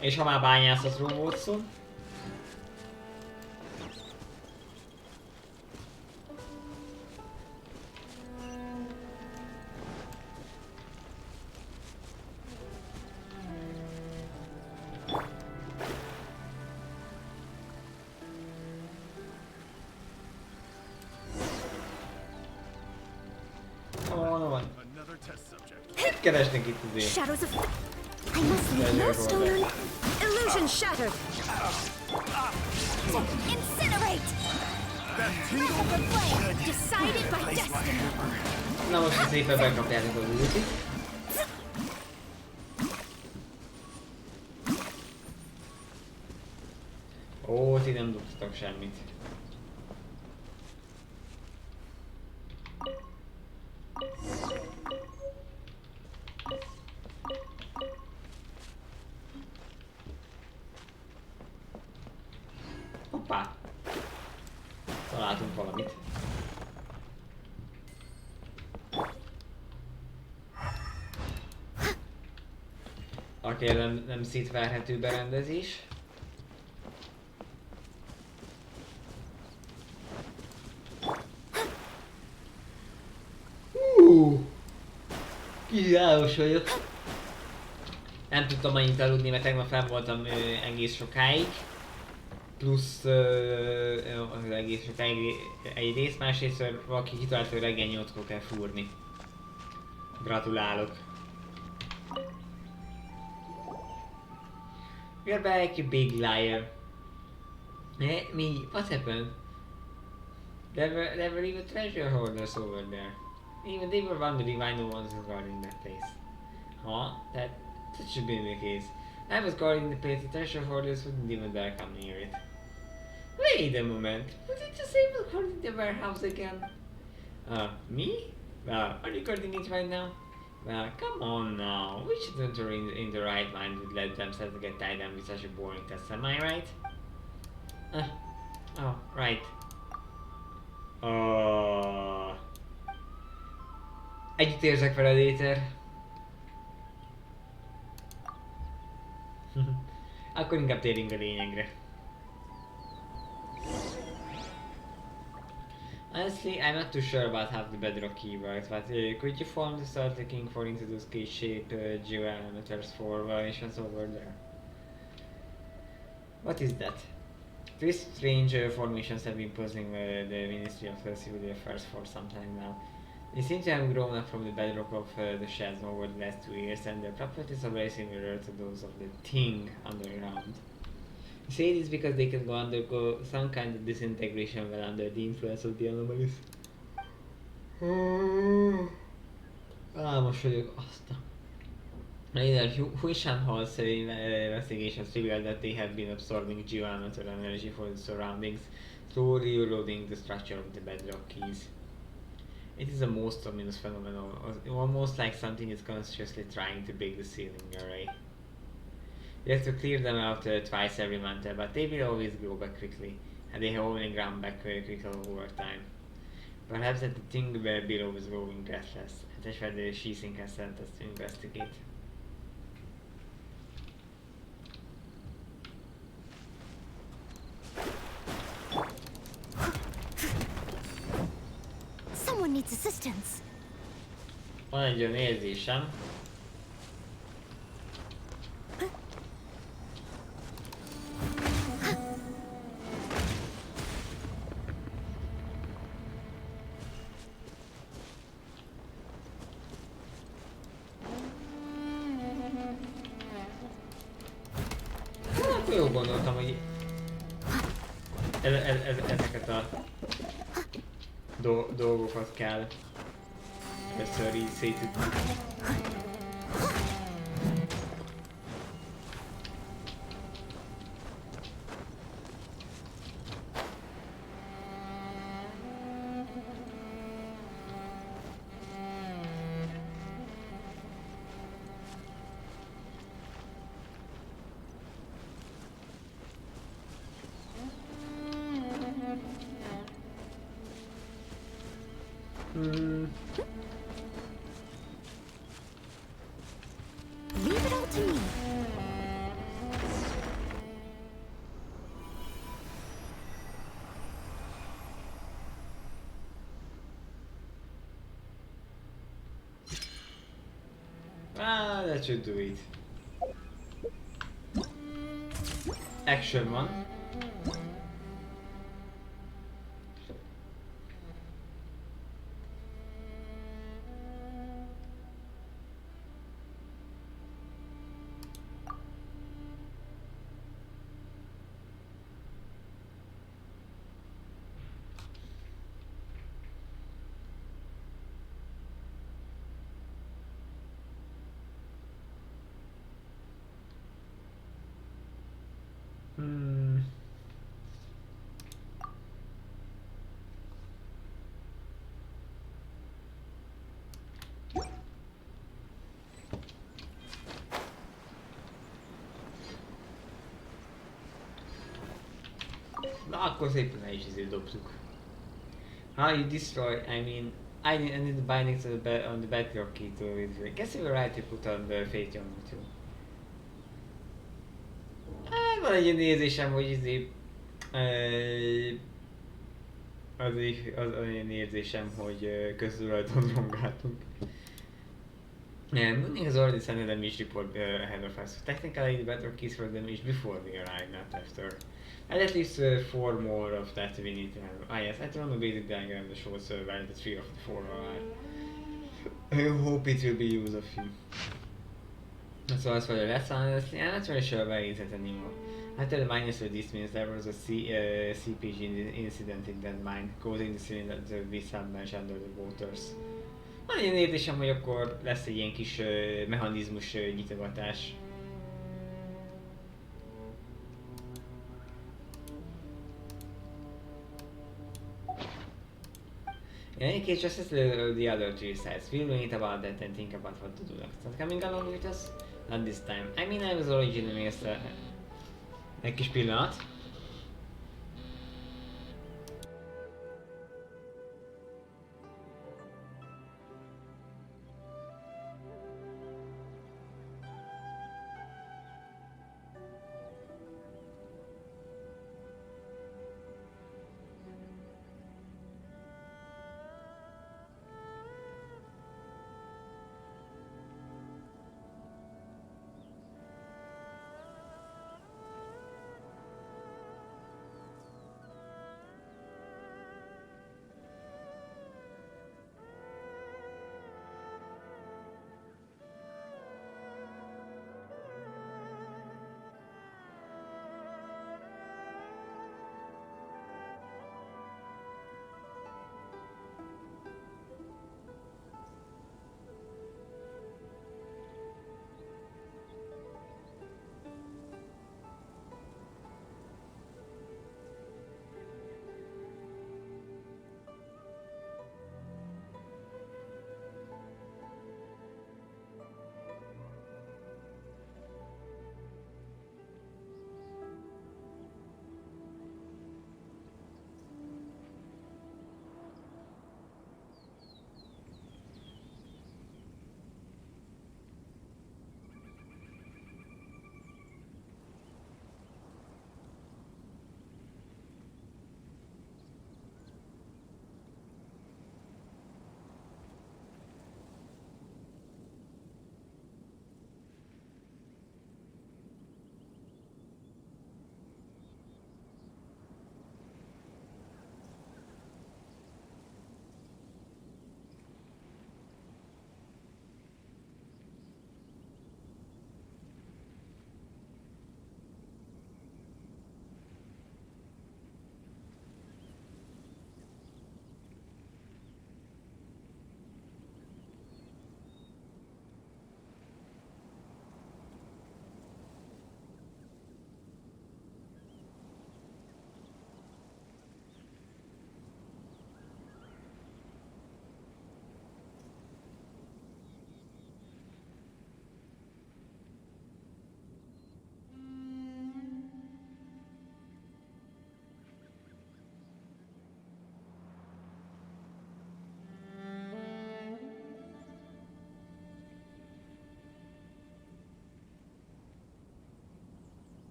És ha már bányászatról volt szó. Keresnek itt azért. Shadows of... I must leave no stone un... Illusion shattered! Incinerate! Wrath of the flame! Decided by destiny! Na most szépen bekapjátok az ultit. Ó, ti nem dobtatok semmit. Hoppá! Találtunk valamit. Oké, nem szétverhető berendezés. Kizáros vagyok. Nem tudtam annyit aludni, mert tegnap fenn voltam egész sokáig. Plusz az egész sokáig egyrészt, másrészt valaki kitalált, hogy reggel 8-kor kell fúrni. Gratulálok. You're back, you big liar. Me? What happened? There were even treasure hoarders over there. Even they were wondering why no one was guarding that place. Huh? That should be the case. I was guarding the place, the treasure hoarders wouldn't even dare come near it. Wait a moment, was it just able to guarding the warehouse again? Me? Well, are you guarding it right now? Well, come on now, we shouldn't in the right mind would let themselves get tied down with such a boring test, am I right? Oh, right. Együtt érzek veled, Éter. Akkor inkább térjünk a lényegre. Honestly, I'm not too sure about how the bedrock key works, but could you form to start looking for into those key-shaped geometers for variations over there? What is that? These strange formations have been puzzling the Ministry of Civil Affairs for some time now. They seem to have grown up from the bedrock of the Chasm over the last 2 years, and their properties are very similar to those of the thing underground. You say this because they can undergo some kind of disintegration while under the influence of the anomalies. Álmos vagyok, azt a... Later, Huishan Hall's investigations revealed that they had been absorbing geometrical energy for the surroundings through reloading the structure of the bedrock keys. It is a most ominous phenomenon, almost like something is consciously trying to break the ceiling array. You have to clear them out twice every month, but they will always grow back quickly, and they have only grown back very quickly over time. Perhaps that the thing below is growing restless. And that's why the sheathing has sent us to investigate. Someone needs assistance. Van egy olyan érzésem, jó gondoltam, hogy ezeket a dolgokat kell először így szétütni. Leave it all to me. Ah, that should do it. Action van. Na akkor szépen el is ezért dobtuk. How you destroy, I mean, I need the bindings on the bedrock key to read. I guess you were right to put on the fate on too. Van egy ilyen érzésem, hogy az olyan érzésem, hogy köztudottan rongáltunk. Moving has already sent a damage report ahead of us. Technically, the bedrock keys were damaged before we arrived, not after. And at least 4 more of that we need to have. Ah yes, I drawn a basic diagram that shows where the 3 of the 4 are. I hope it will be use of you. So as for the rest, honestly, I'm not really sure where it is anymore. After the miners were dismissed, there was a CPG incident in that mine, causing the cylinder to be submerged under the waters. Van ilyen érzésem, hogy akkor lesz egy ilyen kis mechanizmus nyitogatás. In any case, just as the other 3 sides, we'll read about that and think about what to do next. Not coming along with us? Not this time. I mean, I was originally egy kis pillanat.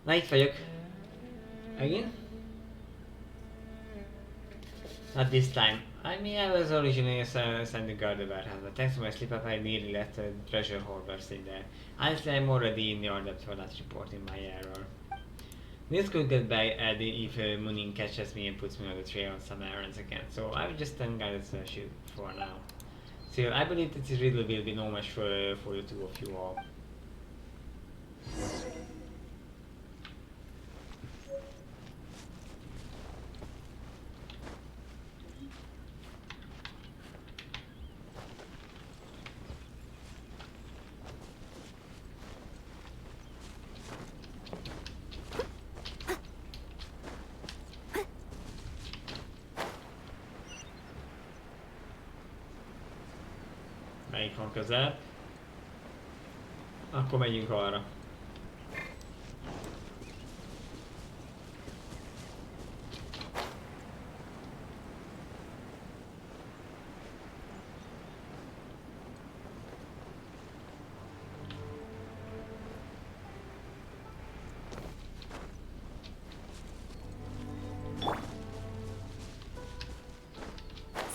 Na itt vagyok. Again? Not this time. I mean, I was originally sent to guard the warehouse, but thanks to my slip up I nearly let the treasure hoarders in there. Honestly, I'm already in your debt for not reporting my error. This could get by if Moonin catches me and puts me on the trail on some errands again, so I will just stand guided shoot for now. Still, I believe that this riddle will be no match for the two of you all. Melyik van közel? Akkor megyünk arra.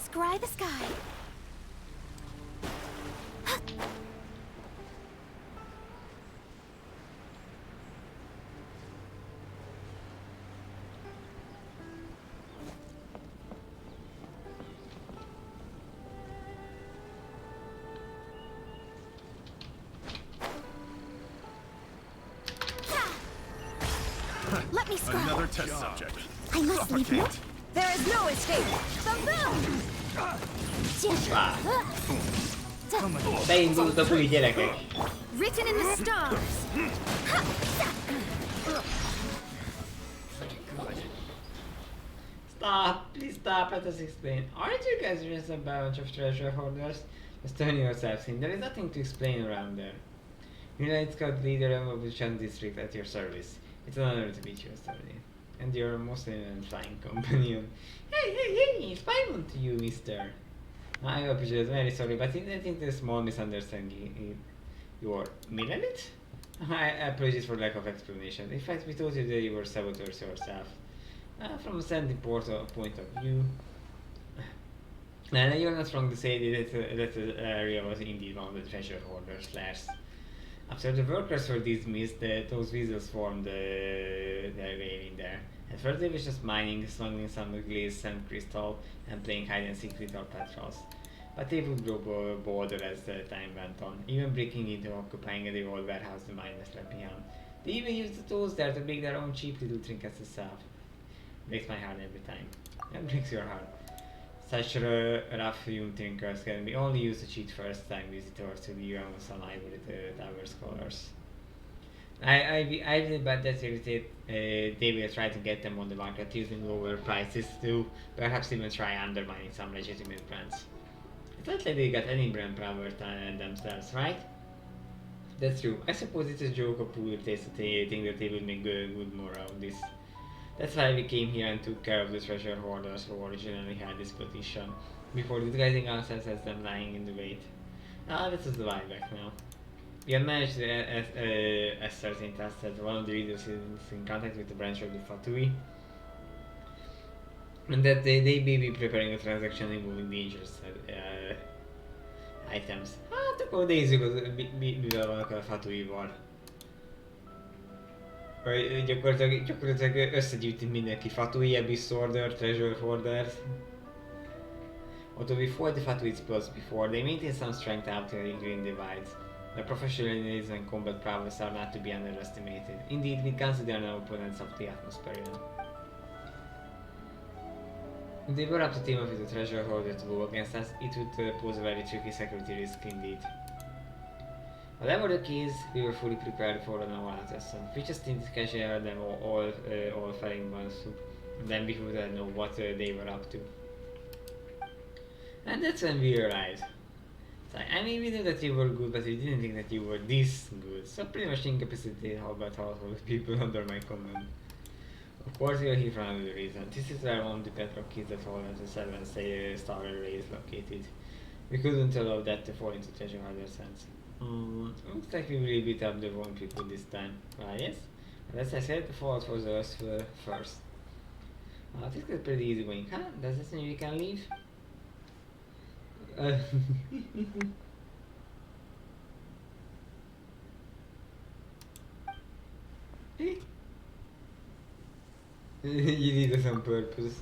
Scry the sky. Let me scry. Another test subject. I must leave you. Suffocate. There is no escape. Beindult a buli, gyerekek! Written in the stars. Stop! Please stop, let us explain. Aren't you guys just a bunch of treasure hoarders? Just turn yourselves in. There is nothing to explain around there. United Scout leader of the Chan district at your service. It's an honor to meet you, Sterling. And your most flying companion. Hey, Spyman to you, mister. I apologize, very sorry, but I think there's a small misunderstanding. Your Milanit? I apologize for lack of explanation. In fact, we thought that you were saboteurs yourself. From a sending point of view. And you're not wrong to say that the area was indeed one of the treasure hoarders' lairs. After the workers were dismissed, those weasels formed their way in there. At first they were just mining, smuggling some glazed sand crystal, and playing hide and seek with our patrols. But they would grow bolder as the time went on, even breaking into occupying the old warehouse the miners left behind. They even used the tools there to make their own cheap little trinkets themselves. Breaks my heart every time. And breaks your heart. Such rough-hewn trinkets can be only used to cheat first-time visitors to the realms on ivory tower scholars. I believe that they will try to get them on the market using lower prices to perhaps even try undermining some legitimate brands. It's not like they got any brand power themselves, right? That's true. I suppose it's a joke of poor taste that they think that they will make good more out of this. That's why we came here and took care of the treasure hoarders who originally had this position, before disguising ourselves as them lying in the wait. This is the vibe back now. We have managed to ascertain that one of the readers is in contact with the branch of the Fatui, and that they may be preparing a transaction involving dangerous items. Hát akkor nézzük, mivel vannak a Fatui-val. Gyakorlatilag összegyűjtünk mindenki Fatui, Abyss Order, Treasure Hoarders. Although we fought the Fatui's plus before, they maintain some strength out in the Green Divides. Their professionalism and combat prowess are not to be underestimated. Indeed, we consider them opponents of the Atmospherian. If they were up to team up with a treasure hoarder to go against us, it would pose a very tricky security risk indeed. Whatever the case, we were fully prepared for an all-out assault. We just needed to catch them all fighting once, then we would know what they were up to. And that's when we arrived. So, I mean, we knew that you were good, but we didn't think that you were this good. So pretty much incapacitated about household people under my command. Of course, we are here for another reason. This is where one of the Petrov kids that hold the 7-star array is located. We couldn't allow that to fall into treasure hunter's hands. Looks like we really beat up the wrong people this time. Yes? Let's say the fault was us first. This is pretty easy going, huh? Does this mean we can leave? You did this on purpose.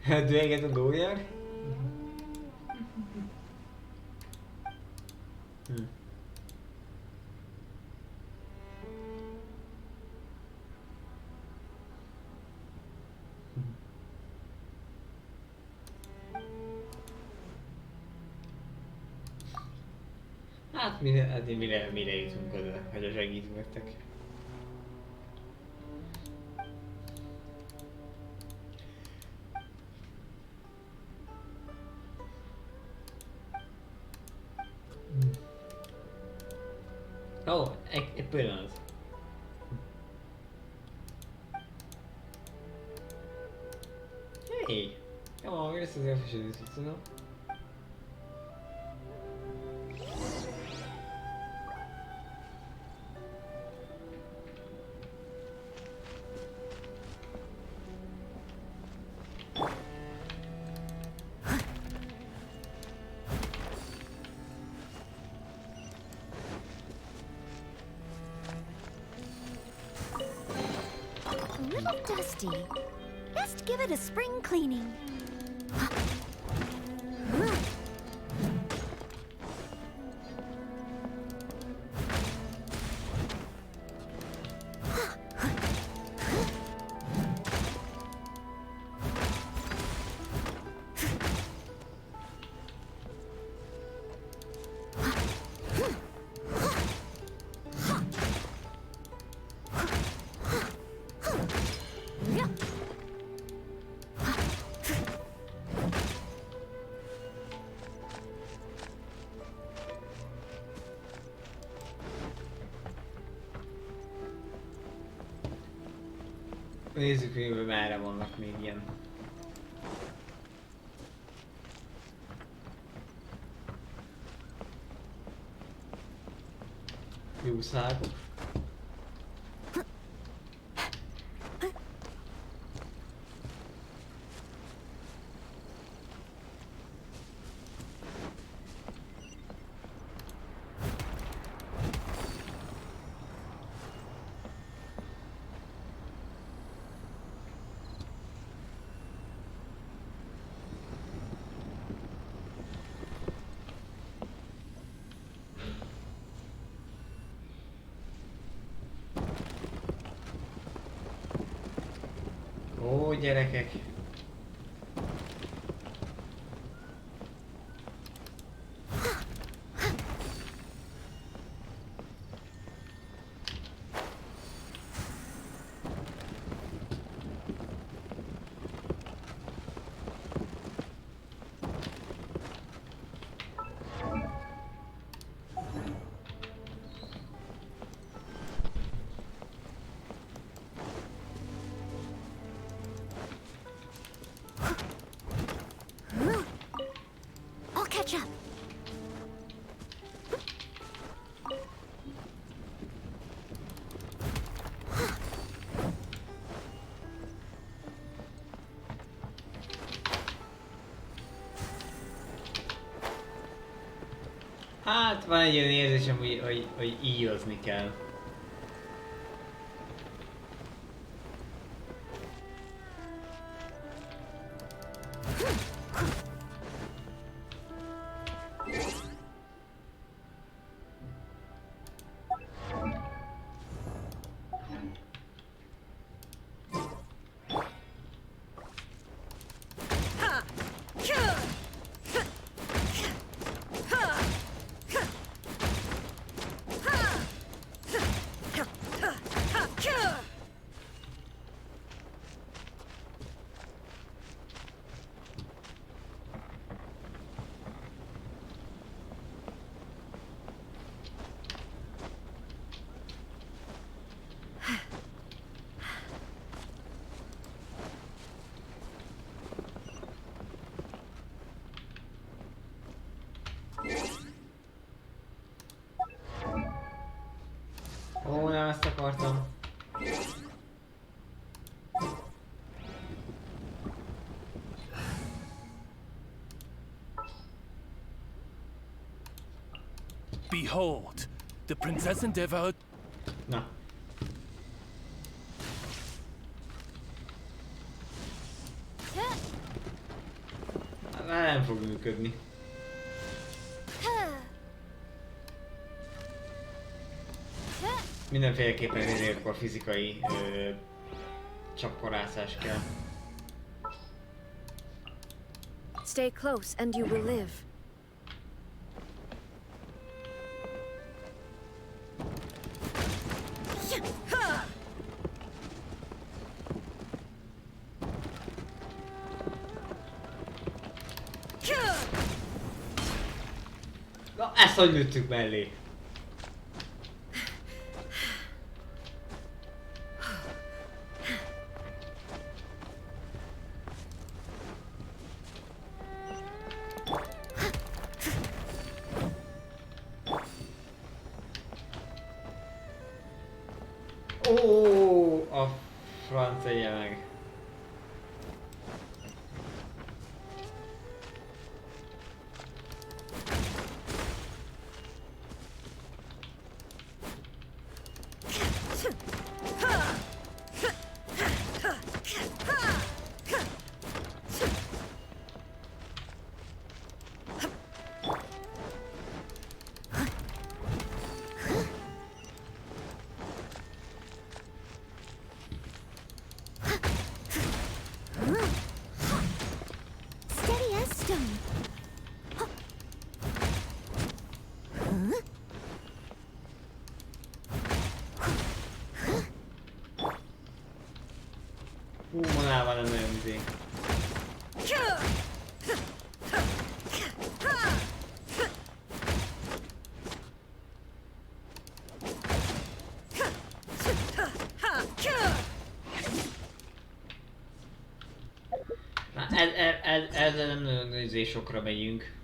Do I get a lawyer? Hát mire jutunk oda, hogy a segítünk nektek. Ó, egy pillanat. Hey! Come on, this is efficient, you know? A little dusty. Best give it a spring cleaning. Nézzük, hogy merre vannak még ilyen. Jószágok. Ó, gyerekek! I'll catch up. Hát van egy olyan érzésem, hogy íjozni kell. akartam. Behold, the princess endeavored. Na. Nem fog működni. Mindenféleképpen akkor fizikai csapkorászás kell. Stay close and you will live. Na, ezt hogy lőttük mellé? Ó, a francia meg. Steady as stone. Hú, manával nem nagyon izé. Na, ezzel nem nagyon izé sokra megyünk.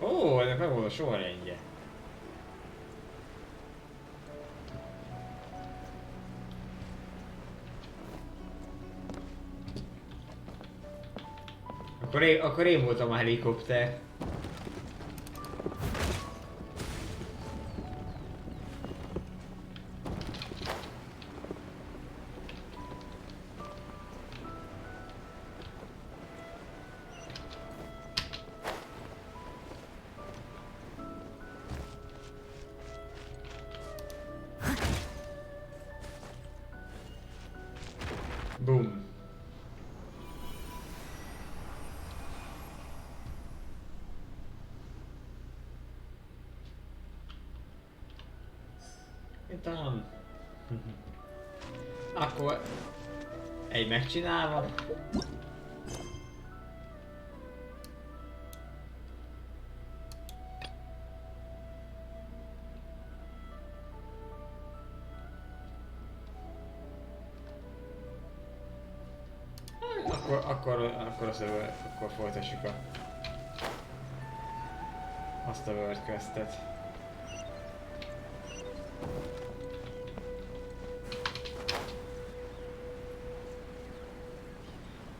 Ó, ennek meg volt a sorrendje. Akkor én voltam a helikopter. Boom. Talán... Akkor... Egy megcsinálva. Akkor folytassuk azt a World Questet.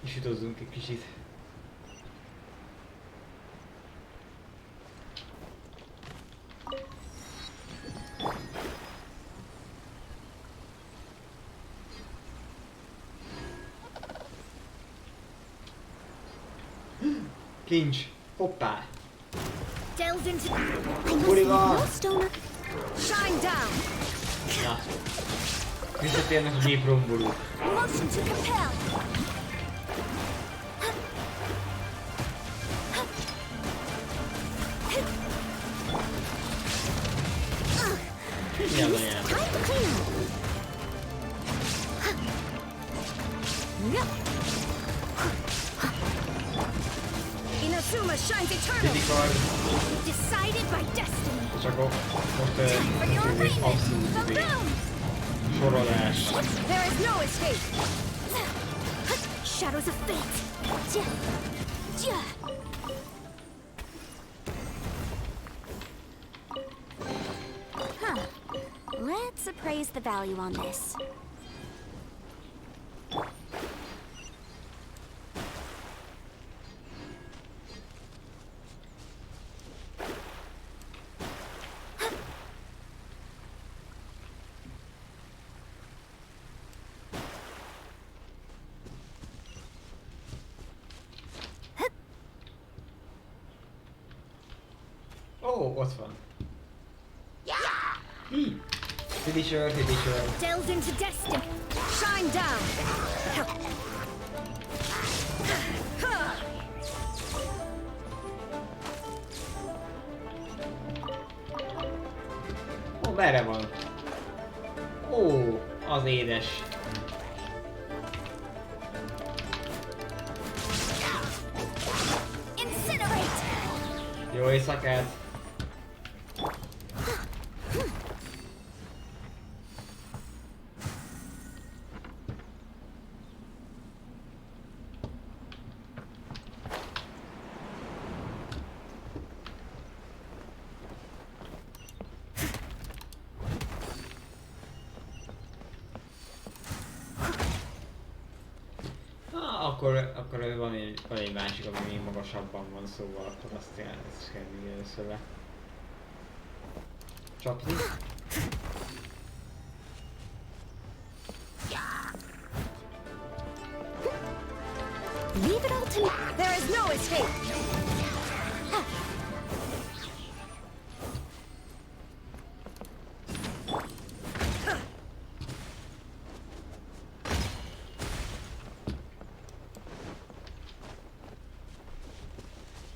Kisütozzunk egy kicsit. Kincs! Hoppá! Delved into. Hol van? No stone. Shine down. Na. Visszatérnek a géprombolók. Motion to compel. Mi az anyám? Time to clean. Inazuma shines eternal. Kritikar, Decided by destiny. csak most For your ez egy abszolút greatness. Boom! sorolás. There is no escape. Shadows of fate. Huh. Let's appraise the value on this. Ó, ott van. Finisher. Delved into destiny. Shine down. Ó, merre van? Ó, az édes. Incinerate. Jó éjszakát! Akkor van egy másik, ami még magasabban van, szóval akkor azt kell még először le csapni. Leave it all to me. There is no escape.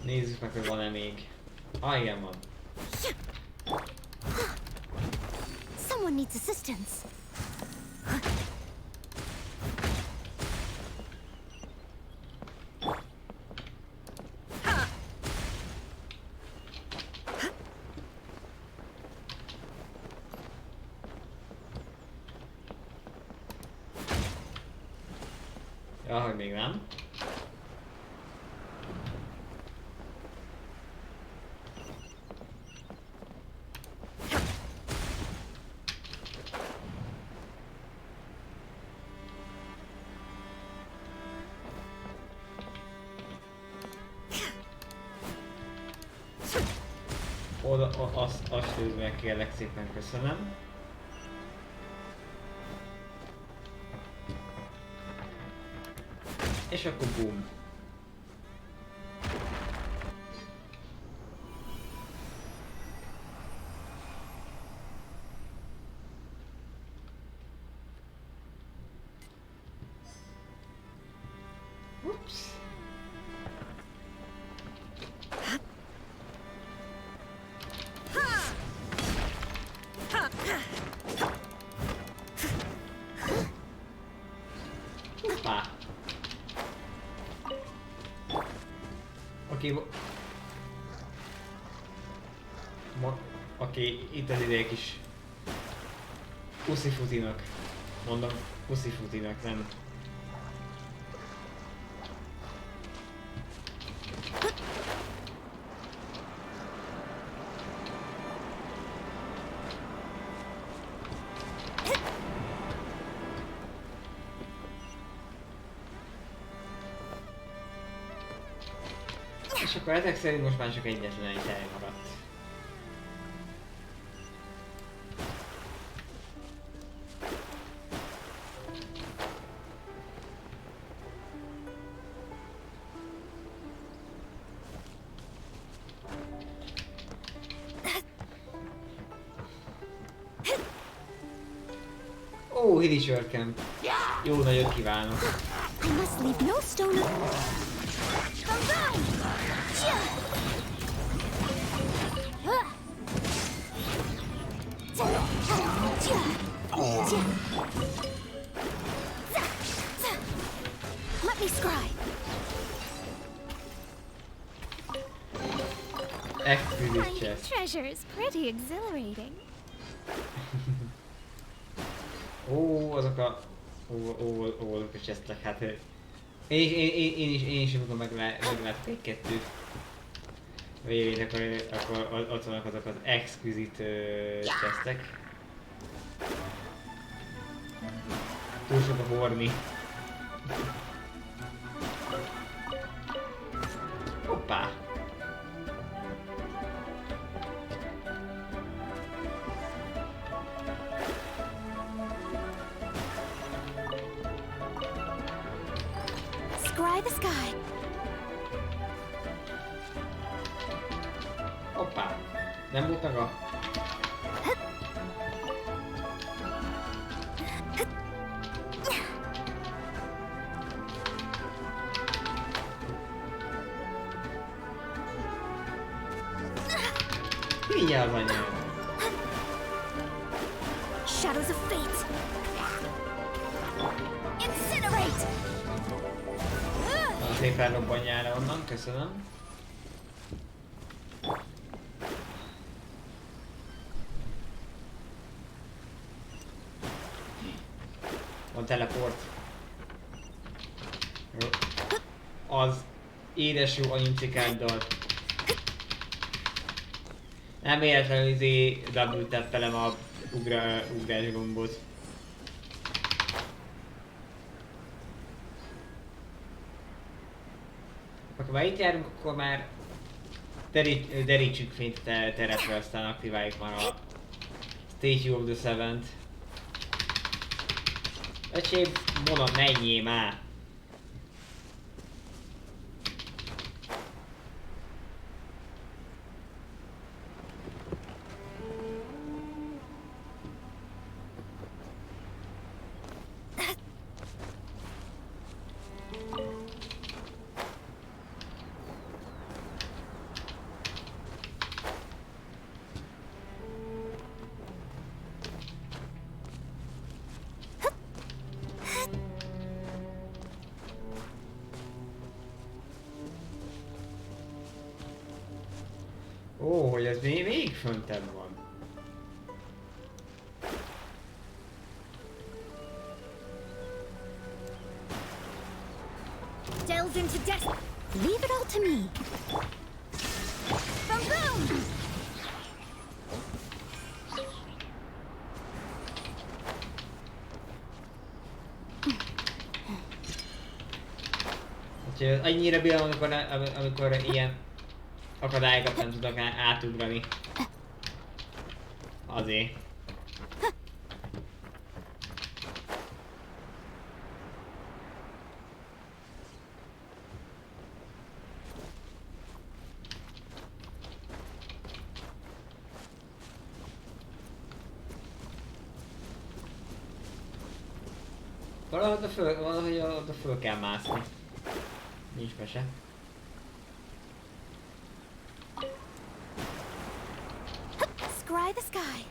Nézzük meg, hogy van-e még. Ah, igen van. Someone needs assistance. Ja, hogy még nem. Oda, azt lőd meg, kérlek szépen, köszönöm. És akkor boom. Ups. Hoppá. Oké, itt az ideje kis puszifutinak. Mondom, puszifutinak, nem. És akkor ezek szerint most már csak egyetlen egy hely maradt. Ó, hidi sörkem. Jó nagyot kívánok. I must leave no stone Let me scry. Exquisite Finding chest. treasure is pretty exhilarating. Ó, azok a... Ó, azok a chestek, hát... Én is amikor meglátok egy-kettőt. Végén, akkor ott vannak azok az exquisite chestek. Túl sok a horni. Hoppá! Scry the sky. Hoppá! Nem volt meg a... Mindjárt az anyám! Shadows of fate. Incinerate. Szépen robbanjál le onnan, köszönöm. Van teleport. Jó. Az édes jó anyucikáddal. Nem véletlenül double tappelem a ugrás gombot. Ha már itt járunk, akkor már derítsük fényt a terepre, aztán aktiváljuk már a Statue of the Seventh. Öcsém, Mona, menjél már! Ó, hogy ez még föntebb van. Delve into death. Leave it all to me. Boom, boom. Úgyhogy annyira bírom, amikor ilyen akadályokat nem tudok átugrani. Azért. Valahogy oda föl kell mászni. Nincs mese. Scry the sky.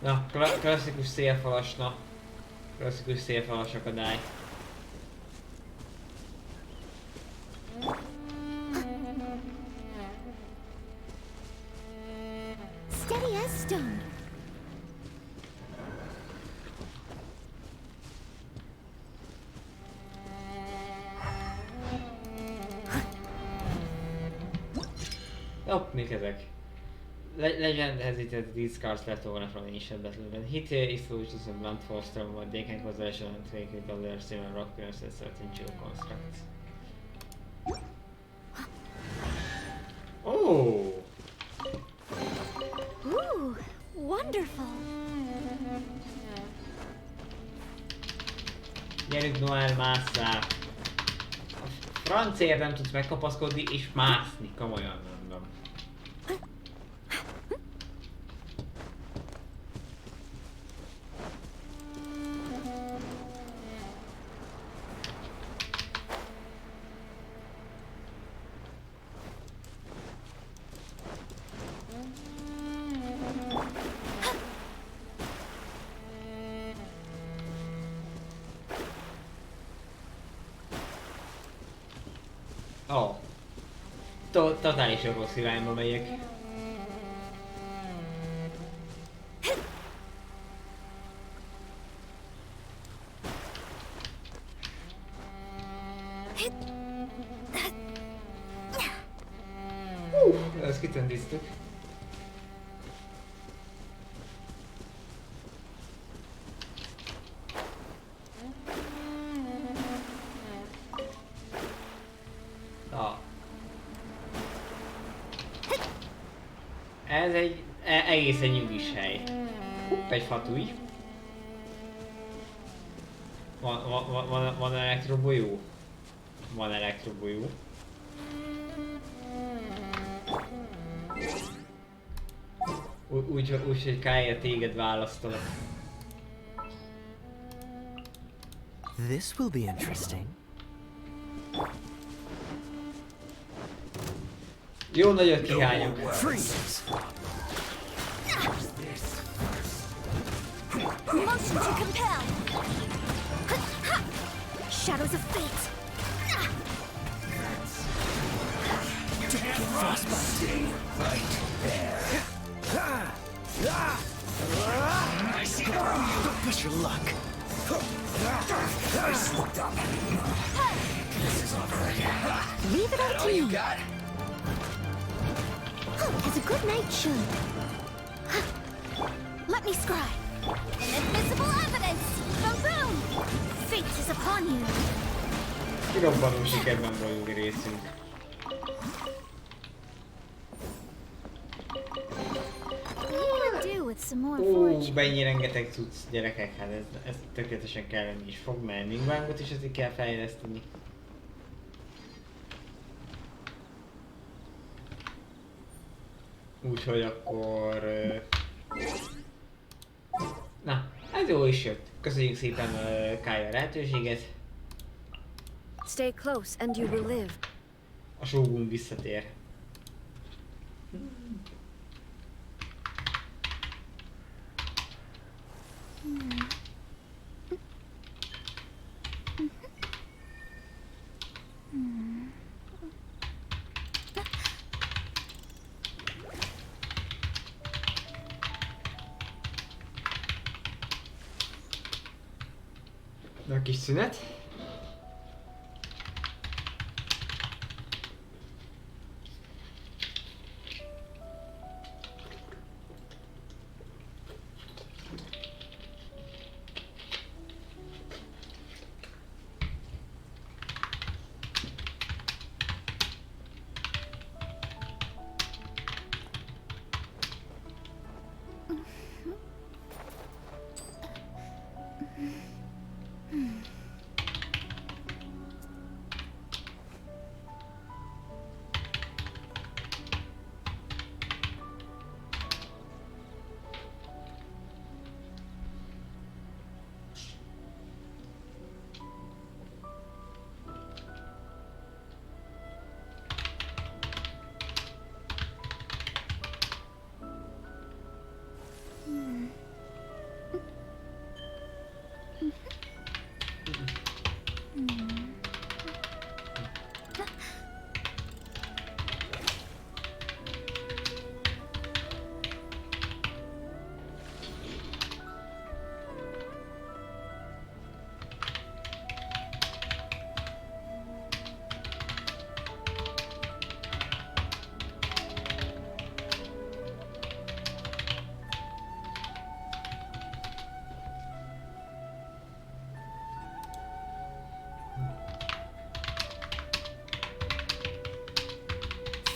Na, klasszikus szélfalasna. Klasszikus szélfalas akadály. Steady as stone. Hopp, mik ezek? Legend hesitated these cards left over from ancient battle. Hit is solutions of blunt force from what they can cause additional and take with other similar rock pillars and certain geo constructs. Oh! Ooh, wonderful. Gyerünk Noel, másszál! A francért nem tudsz megkapaszkodni és mászni, komolyan mondom. Oh. Totálisan rossz irányba megyek. Ezt kitendíztük. Ez egy egészen nyugis hely. Hopp, egy fatúj. Van elektrobolyó? Van elektrobolyó. Úgyhogy Kaya, téged választanak. This will be interesting. Jó nagyot kihányok. Freeze! Motion to compel. Shadows of fate. Frostbite. Don't push your luck. Leave it up to you. As a good knight should. Let me scry. Inadmissible evidence! Boom! Fate is upon you. Kirobbanó sikerben vagyunk részünk. What do you want to do with some more forge? Mennyi rengeteg cucc, gyerekek, hát ez tökéletesen kell lenni is fog, mert Ningwangot is azért kell fejleszteni. Úgyhogy akkor... Na, ez jó is jött. Köszönjük szépen Kaya lehetőséget. Stay close and you will live. A Shogun visszatér. Na, kis szünet.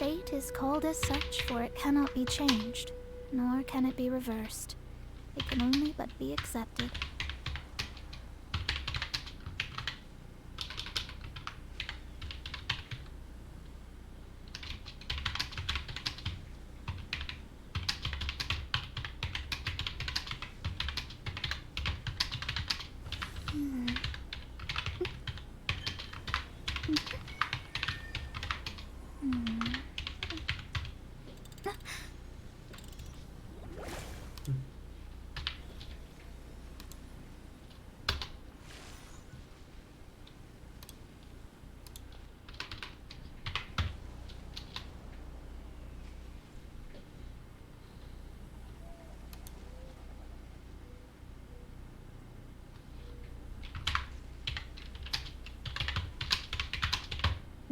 Fate is called as such, for it cannot be changed, nor can it be reversed. It can only but be accepted.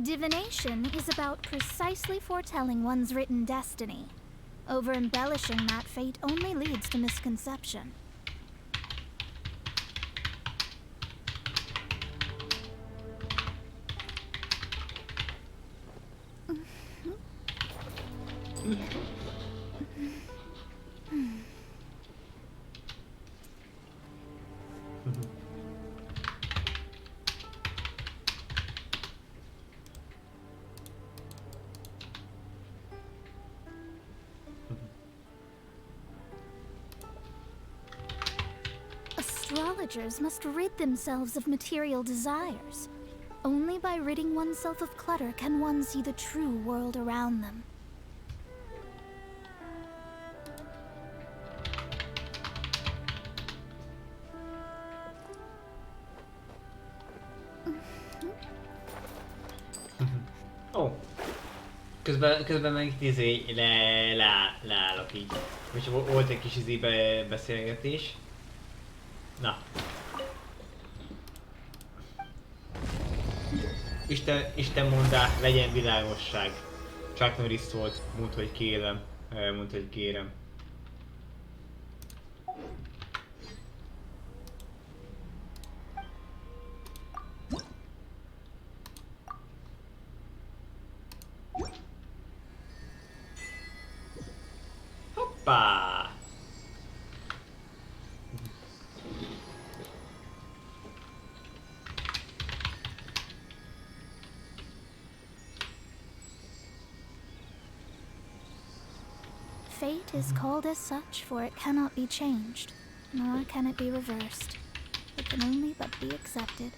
Divination is about precisely foretelling one's written destiny. Over-embellishing that fate only leads to misconception. Astrologers must rid themselves of material desires. Only by ridding oneself of clutter can one see the true world around them. Ó. Közben meg itt leállok így. És volt egy kis beszélgetés. Na. Isten mondá, legyen világosság. Chuck Norris szólt, mondd, hogy kérem. Mondd, hogy kérem. Hoppá! Fate is called as such, for it cannot be changed, nor can it be reversed. It can only but be accepted.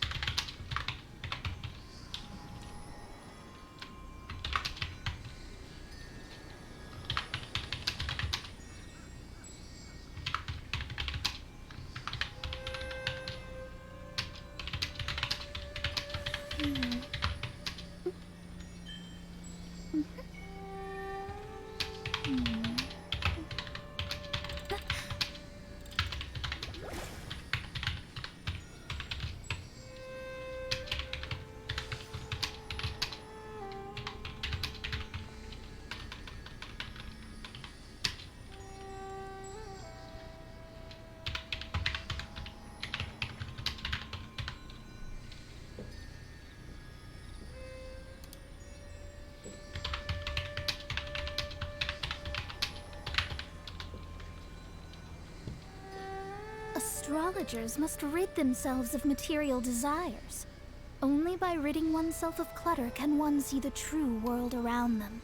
Astrologers must rid themselves of material desires. Only by ridding oneself of clutter can one see the true world around them.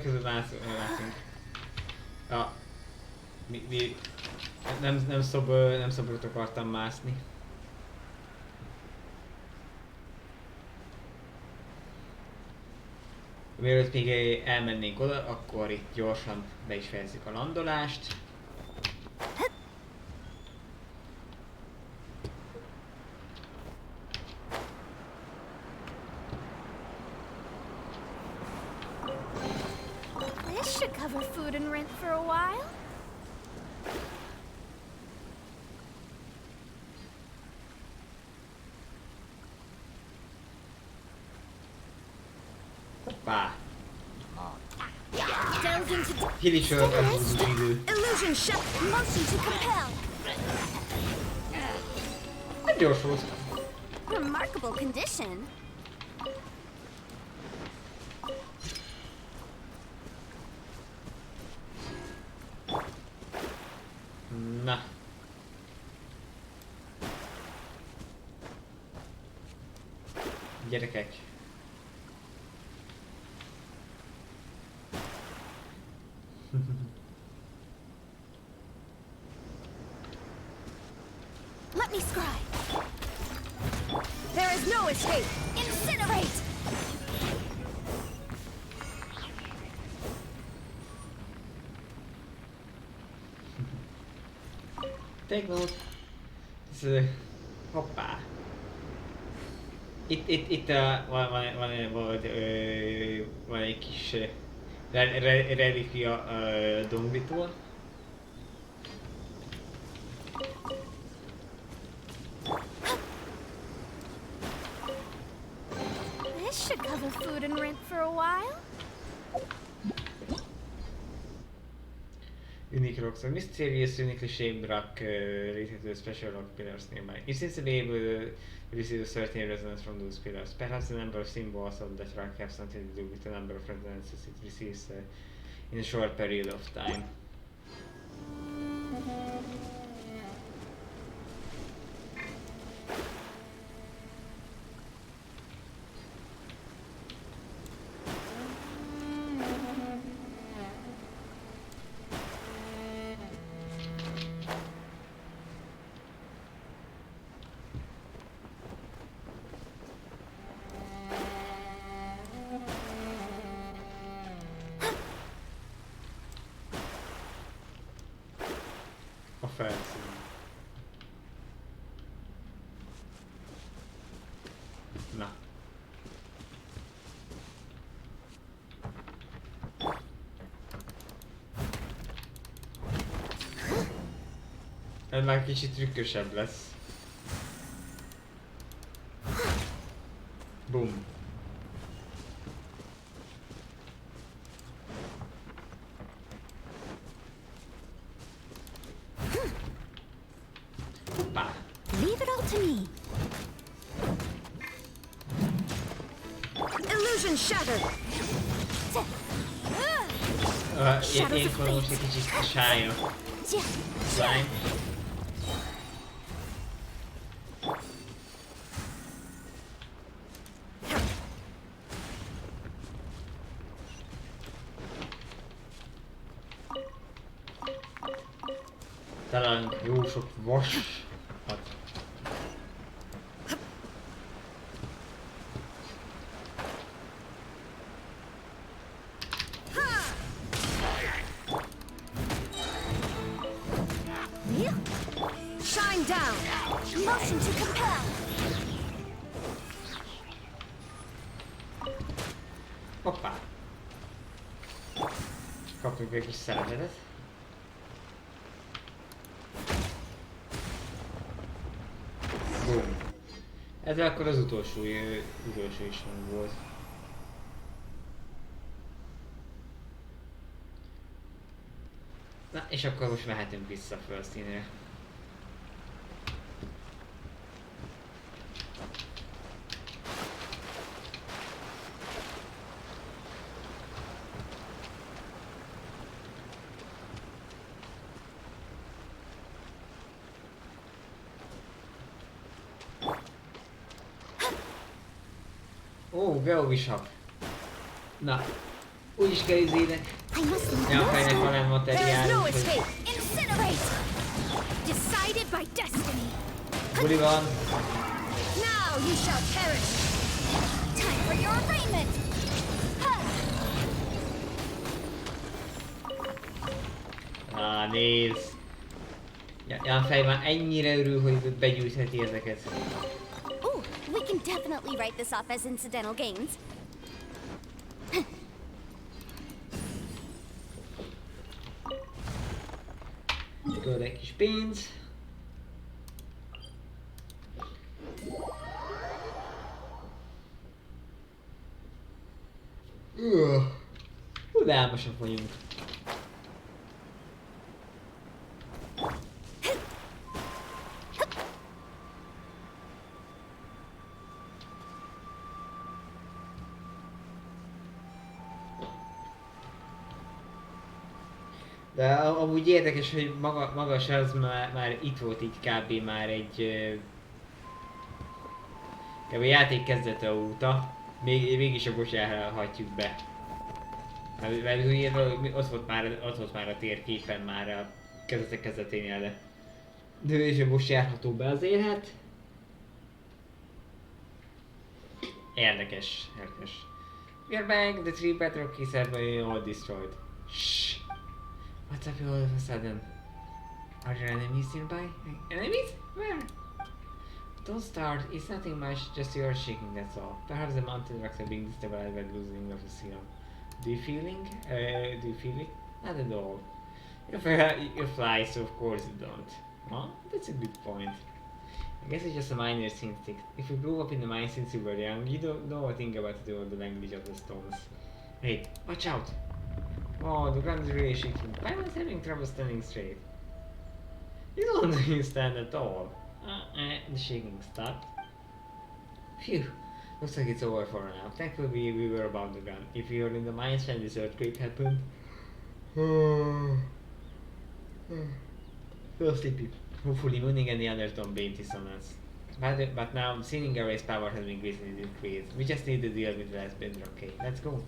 Közben látunk. Ja. Nem szobrot akartam mászni. Mielőtt még elmennénk oda, akkor itt gyorsan be is fejezzük a landolást. This should cover food and rent for a while. Hoppá! Delve into Hír is az idő. illusion shut. Motion to compel. Nem gyors volt. Remarkable condition. Na. Gyerekek. Let me scry. There is no escape. Incinerate. Take note. Hoppá. Itt van egy kis relikvia Donglitól. This should cover food and rent for a while. Unique rocks. A mysterious, uniquely shaped rock related to special rock pillars nearby. It seems to be able to receive a certain resonance from those pillars. Perhaps the number of symbols of that rock have something to do with the number of resonances it receives in a short period of time. A felszín. Na. Ez már kicsit trükkösebb lesz. Bum. Hoppá. Leave it all to me. Illusion shattered. Ilyenkor most egy kicsit sája. Slime. Talán jó sok vas. Shine down. Motion to compel. Hoppá. Kapjuk egy kis szeretetet. Boom. Ez akkor az utolsó is volt. Na, és akkor most mehetünk vissza a felszínre. Ó, geovisap. Na, úgyis kell izének. Ne akarják valami materiális, hogy... Incinerate. Decided by destiny. Buli van. Now you shall perish. Time for your arraignment. Nézd! Jan Fej már ennyire örül, hogy begyűjtheti ezeket. Ooh, we can definitely write this off as incidental gains. Tudod, egy kis pénz. De álmosak vagyunk. De amúgy érdekes, hogy maga Chasm már itt volt így kb. Már egy... kb. Játék kezdete óta. Mégis a bocsánhatjuk be. Mert ugye ott volt már a térképen már a kezdeténél, de ő is a most járható be azért, hát... Érdekes. We are back, the three Petrol keys have been all destroyed. Shh! What's up all of a sudden? Are there enemies nearby? Enemies? Where? Don't start, it's nothing much, just you are shaking, that's all. Perhaps the mountain rocks are being destabilized by losing of the serum. Do you feel it? Not at all. You fly, so of course you don't. Huh? That's a good point. I guess it's just a miner's instinct. If you grew up in the mine since you were young, you don't know a thing about the language of the stones. Hey, watch out! Oh, the ground is really shaking. Paimon's having trouble standing straight. You don't stand at all. The shaking stopped. Phew. Looks like it's over for now. Thankfully we were above the ground. If you were in the mines when this earthquake happened... Feel sleepy. Hopefully mooning and the others don't blame dissonance. But now, seeing array's power has been greatly increased. We just need to deal with the last bit. Okay, let's go.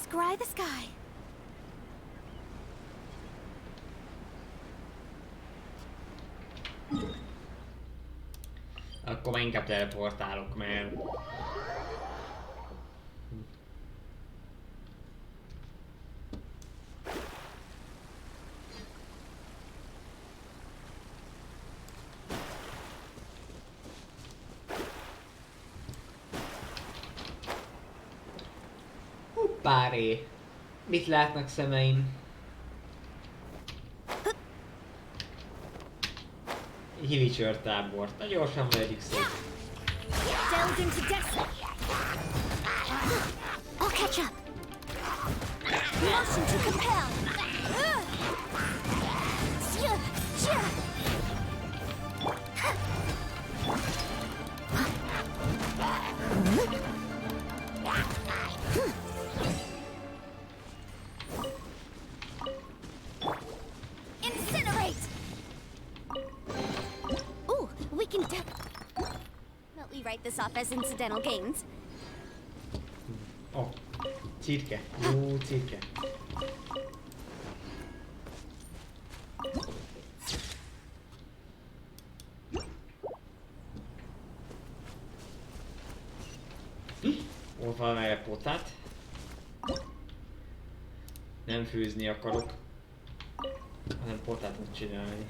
Scry the sky. Akkor már inkább teleportálok, mert... Hoppáré! Mit látnak szemeim? Hilicsör tábort. Na gyorsan vegyük szét. Delved into destiny. I'll catch up. Motion to compel. Incinerate. Ooh, we can definitely write this off as incidental gains. Oh, cirke. Jó, cirke. Ott van erre potát. Nem főzni akarok, hanem potátot csinálni.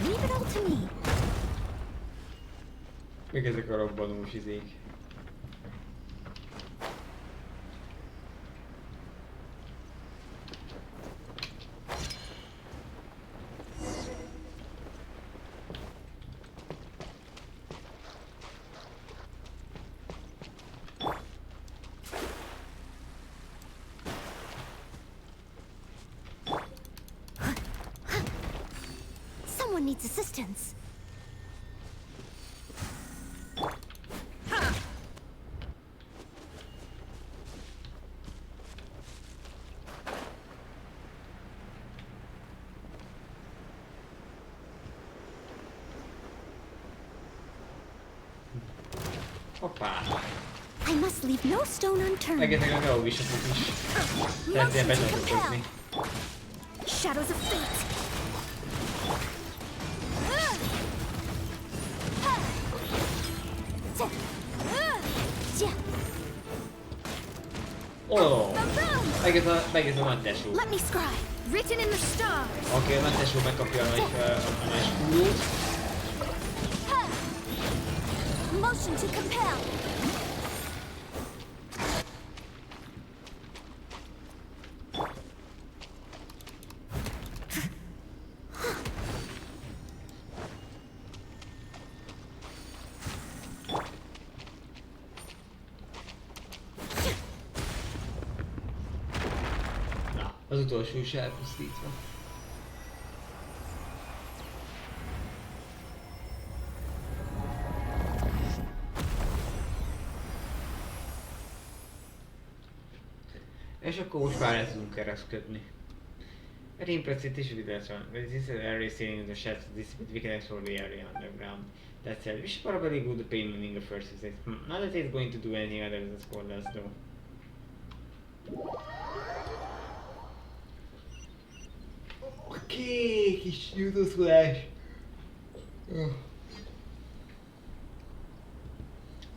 Leave it all to me. Még ezek a robbanós izék. its assistance. Hoppá! I must leave no stone unturned. Rengeteg a gaubisokot is. Tehát ilyen becsatlakozni. Shadows of fate. Ó! Megint a nagy tesó. Let me scribe. Written in the stars. Oké, a nagy tesó megkapja a nagy húrót. Motion to compel. Na, az utolsó is elpusztítva. És akkor most már el tudunk keresztködni. Very impressive tissue reduction. With this area sitting in the shadows to dissipate, we can explore the area underground. That said, we should probably go to payment in the first visit. Not that it's going to do anything other than scold us though. Oké, kis jutózkodás.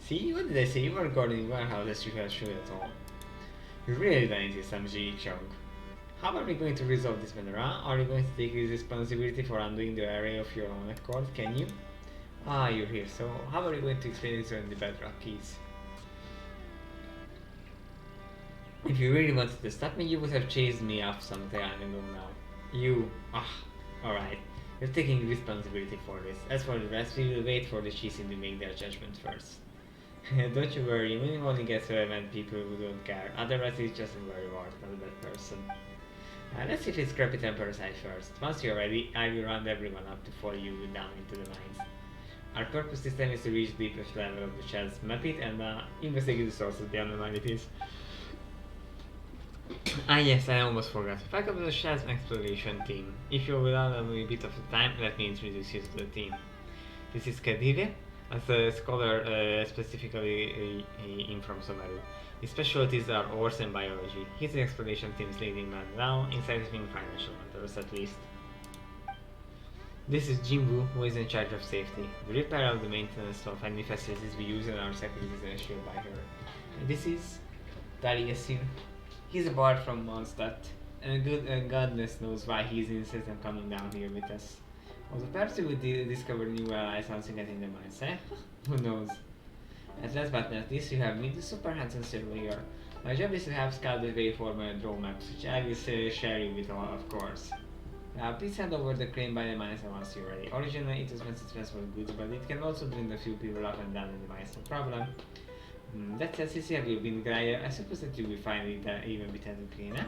See, what did I say? You were guarding warehouse as you had shown at all. You really don't need some G chunk. How are we going to resolve this matter, huh? Are you going to take responsibility for undoing the area of your own accord? Can you? Ah, you're here, so how are you going to explain this on the bedrock keys? If you really wanted to stop me, you would have chased me off some time ago now. You... alright. You're taking responsibility for this. As for the rest, we will wait for the Chasm to make their judgment first. Don't you worry, winning only gets relevant people who don't care. Otherwise, he's just a very hard, not a bad person. Let's see if his scrappy temper aside first. Once you're ready, I will round everyone up to follow you down into the mines. Our purpose this time is to reach the deepest level of the Chasm, map it, and investigate the source of the anomalies. Yes, I almost forgot. Welcome to the Chasm exploration team. If you will allow me a bit of time, let me introduce you to the team. This is Kadire, as a scholar specifically in from Somaru. His specialties are ores and biology. He's the exploration team's leading man now, in scientific and financial matters at least. This is Jimbu, who is in charge of safety. The repair of the maintenance of any facilities we use in our securities is ensured by her. And this is Dariusir. He's a bard from Mondstadt, and goodness knows why he's insistent on coming down here with us. Although perhaps we would discover new allies once we get in the mines, eh? Who knows? And last but not least, you have me, the super handsome surveyor. My job is to help scout the way for my draw maps, which I will share you with all, of course. Now, please hand over the crane by the mines once you're ready. Originally, it was meant to transport goods, but it can also bring a few people up and down in the mines, no problem. That said, since you have your bin guy, I suppose that you will find it even with the crane, eh?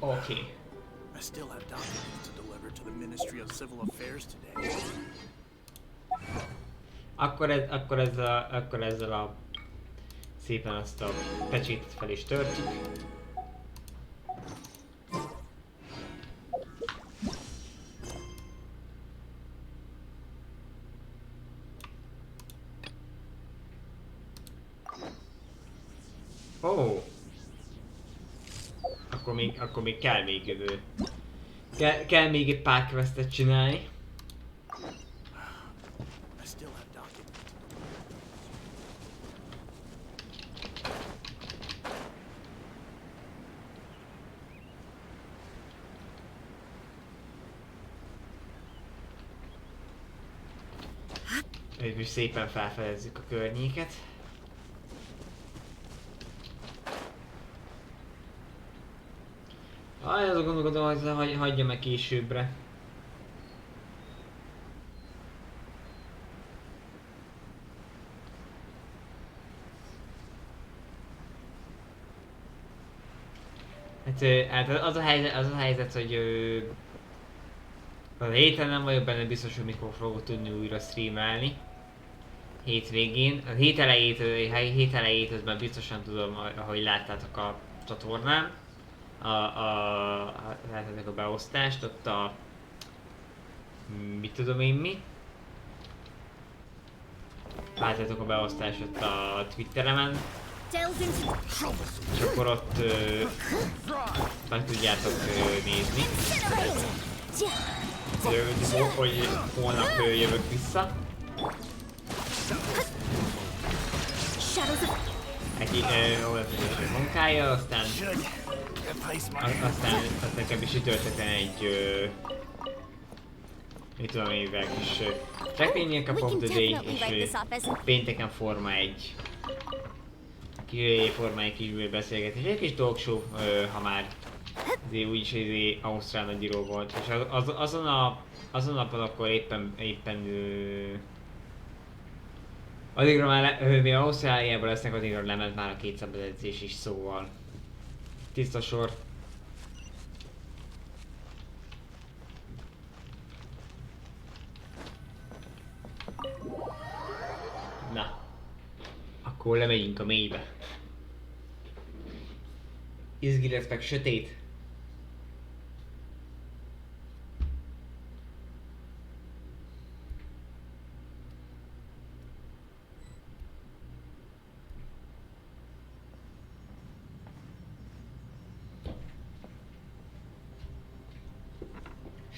Okay. I still have documents to deliver to the Ministry of Civil Affairs today. Akkor ezzel a szépen azt a pecsétet fel is törtjük. Oh. Akkor még kell kell még egy pár questet csinálni. Így szépen felfedezzük a környéket. Azon gondolkodom, hogy hagyja meg későbbre. Hát Hát az a helyzet, hogy a héten nem vagyok benne biztos, hogy mikor fogok tudni újra streamelni. Hétvégén. A hét elejét már biztosan tudom, ahogy láttátok a csatornán. Láttátok a beosztást, ott a... mit tudom én mi. Láttátok a beosztást ott a Twitteremen. És akkor ott meg tudjátok nézni. Hogy holnap jövök vissza. Neki holnap munkája, aztán nekem is csütörtökön egy mit tudom én, mivel kis Trackmania Cup of the Day, és pénteken Forma 1. Forma 1 kis beszélgetés, egy kis talk show, ha már azért úgyis Ausztrál nagyíró volt, és azon a napon akkor éppen addigra már, mi Ausztráliában lesznek, addigra lement már a 2 szabad edzés is, szóval tiszta sor. Na, akkor lemegyünk a mélybe. Izgi lesz meg sötét.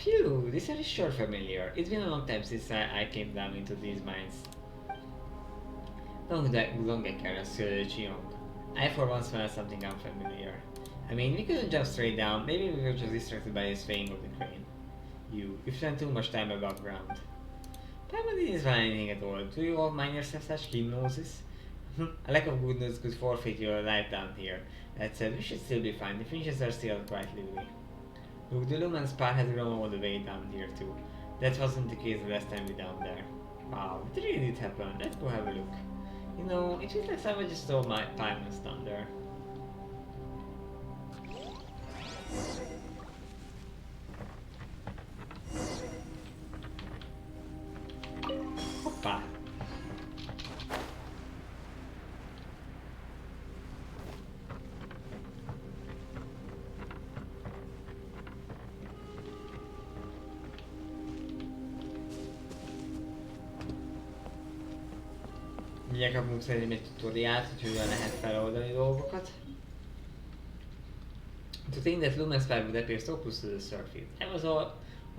Phew, this area is sure familiar. It's been a long time since I came down into these mines. Long careless, Chiong. I for once smell something unfamiliar. I mean, we couldn't jump straight down. Maybe we were just distracted by the swaying of the crane. You've spent too much time above ground. Paimon didn't find anything at all. Do you all mind yourself such keen noses? A lack of good news could forfeit your life down here. That said, we should still be fine. The finches are still quite lively. Look, the lumen spar has grown all the way down here too. That wasn't the case the last time we down there. Wow, it really did happen. Let's go have a look. You know, it feels like someone just stole my Paimon's thunder. Hoppá! Mindjárt kapunk szerintem egy tutoriát, hogy hogyan lehet feloldani dolgokat. To think that lumen spire would appear so close to the surface. I was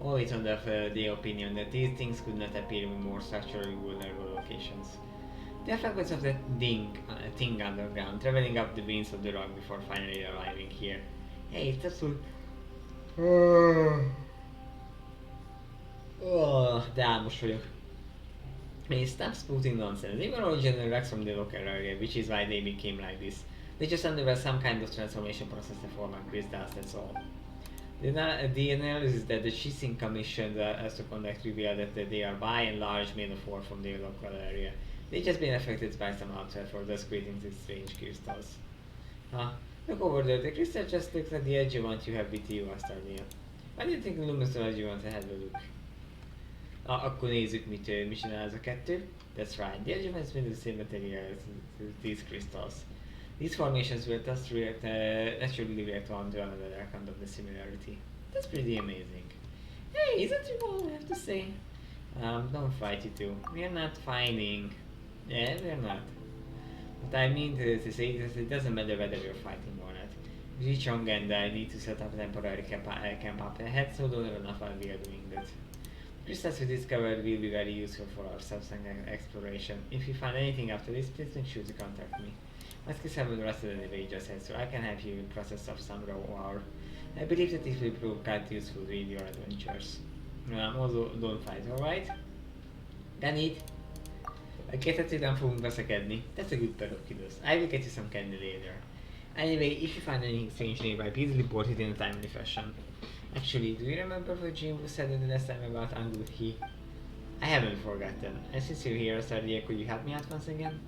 always under the opinion that these things could not appear in more structurally vulnerable locations. They are fragments of that thing underground, traveling up the veins of the rock before finally arriving here. Hey, it's absolute... De álmos vagyok. Hey, stop spouting nonsense. They were original wrecks from the local area, which is why they became like this. They just underwent some kind of transformation process to form crystals, that's all. The analysis that the Chasm commissioned us to conduct revealed that they are by and large made of ore from their local area. They've just been affected by some outside force, thus creating these strange crystals. Look over there, the crystal just looks like the edge you want you have with you, Astardia. Why do you think the luminous edge you want to have a look? Akkor nézzük, mit csinál ez a kettő. That's right, the edge has been the same material as these crystals. These formations will thus naturally react one to another account of the similarity. That's pretty amazing. Hey, isn't that all I have to say? Don't fight, you two. We're not fighting. Yeah, we're not. What I mean to say is it doesn't matter whether we're fighting or not. Zichong and I need to set up a temporary camp up ahead, so don't run off while we are doing that. Crystals we discovered will be very useful for our substance exploration. If you find anything after this, please make sure to contact me. My skills haven't rusted anyway just yet, so I can help you in the process of some raw ore. I believe that it will prove quite useful with your adventures. Also, don't fight, alright? Danny, a két nem fogunk veszekedni. That's a good pair of kiddos. I will get you some candy later. Anyway, if you find anything strange nearby, please report it in a timely fashion. Actually, do you remember what Jim said in the last time about Angud He? I haven't forgotten. And since you're here, Sardia, could you help me out once again?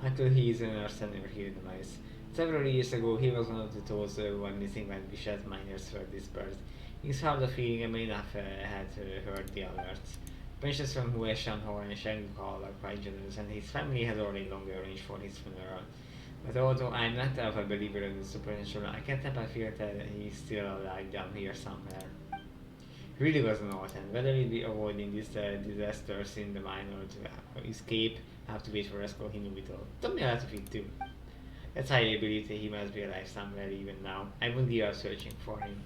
Uncle He is a nurse and never hear the noise. Several years ago, he was one of those one missing when Bishop's miners were dispersed. He's hard of feeling and may not had heard the alerts. Pensions from Hue, Shanghai and Shanghai are quite generous, and his family has already long arranged for his funeral. But although I'm not a believer in the supernatural, I can't help but feel that he's still alive down here somewhere. He really was not, and whether he'll be avoiding these disasters in the mine or to escape, I have to wait for Rascal, he knew it all. Took me a lot of it too. That's why I believe that he must be alive somewhere even now. I wouldn't give up searching for him.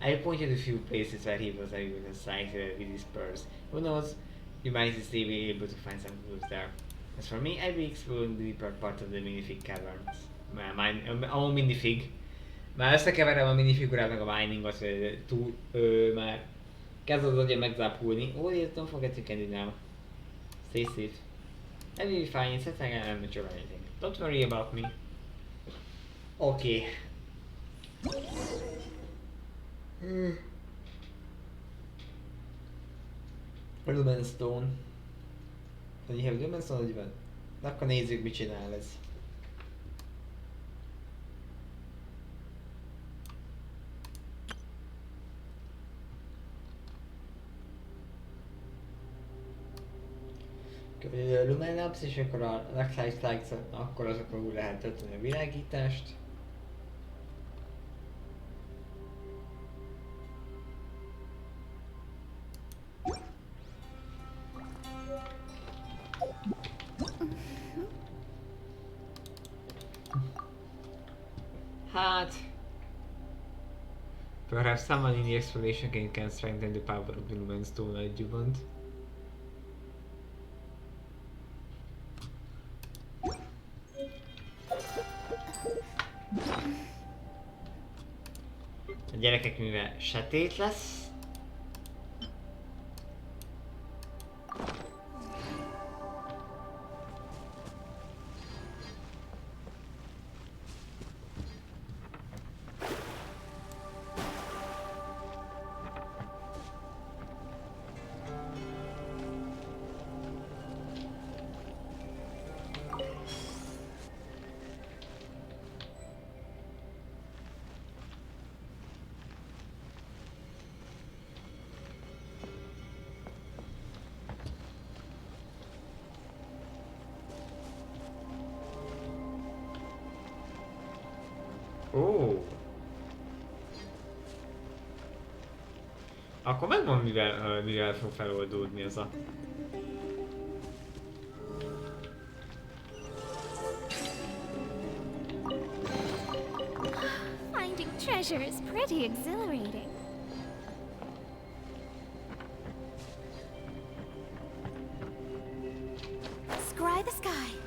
I pointed a few places where he was able to sight with his purse. Who knows, you might still be able to find some clues there. As for me, I'll be exploring the deeper part of the minifig caverns. A minifig. Már összekeverem a minifigurát meg a miningot, túl, már kezd az agya megzápulni. Oh, don't forget you can do now. Stay safe. I will be fine, it's not like I'm not sure anything. Don't worry about me. Okay. Lumen Stone. You have Lumen Stone, hogy van? Akkor nézzük, mit csinál ez. A Lumen Labs, és akkor a Lights, akkor azokon úgy lehet tölteni a világítást. Hát... Perhaps someone in the exploration can strengthen the power of the Lumen Stone adjuvant. A gyerekek mivel sötét lesz. Ó. Akkor megmond mivel fog feloldódni ez a... Finding treasure is pretty exhilarating. Scry the sky.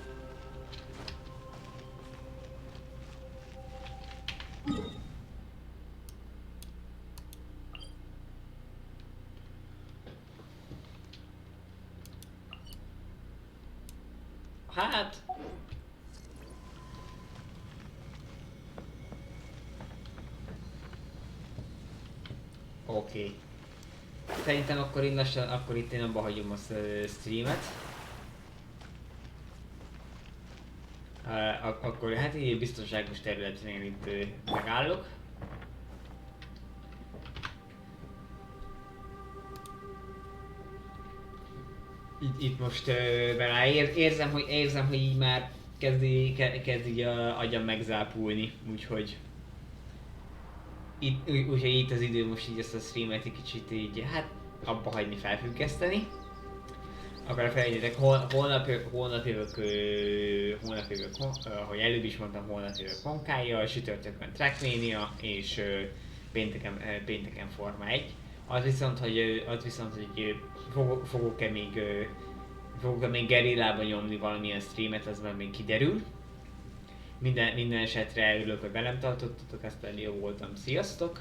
Hát... Oké. Szerintem akkor én lassan, akkor itt én abba hagyom a streamet. Akkor hát így biztonságos területen itt megállok. Itt most érzem, hogy így már kezd így a agyam megzápulni, úgyhogy itt az idő most így ezt a streamet egy kicsit így, hát abba hagyni, felfüggeszteni. Akkor felejtjétek, holnap jövök, ahogy előbb is mondtam, holnap jövök Honkájjal, csütörtökön Trackmania és pénteken Forma 1. Az viszont, hogy fogok-e még gerillában nyomni valamilyen streamet, az már még kiderül. Minden esetre örülök, hogy velem tartottatok, ezt elég jó voltam, sziasztok!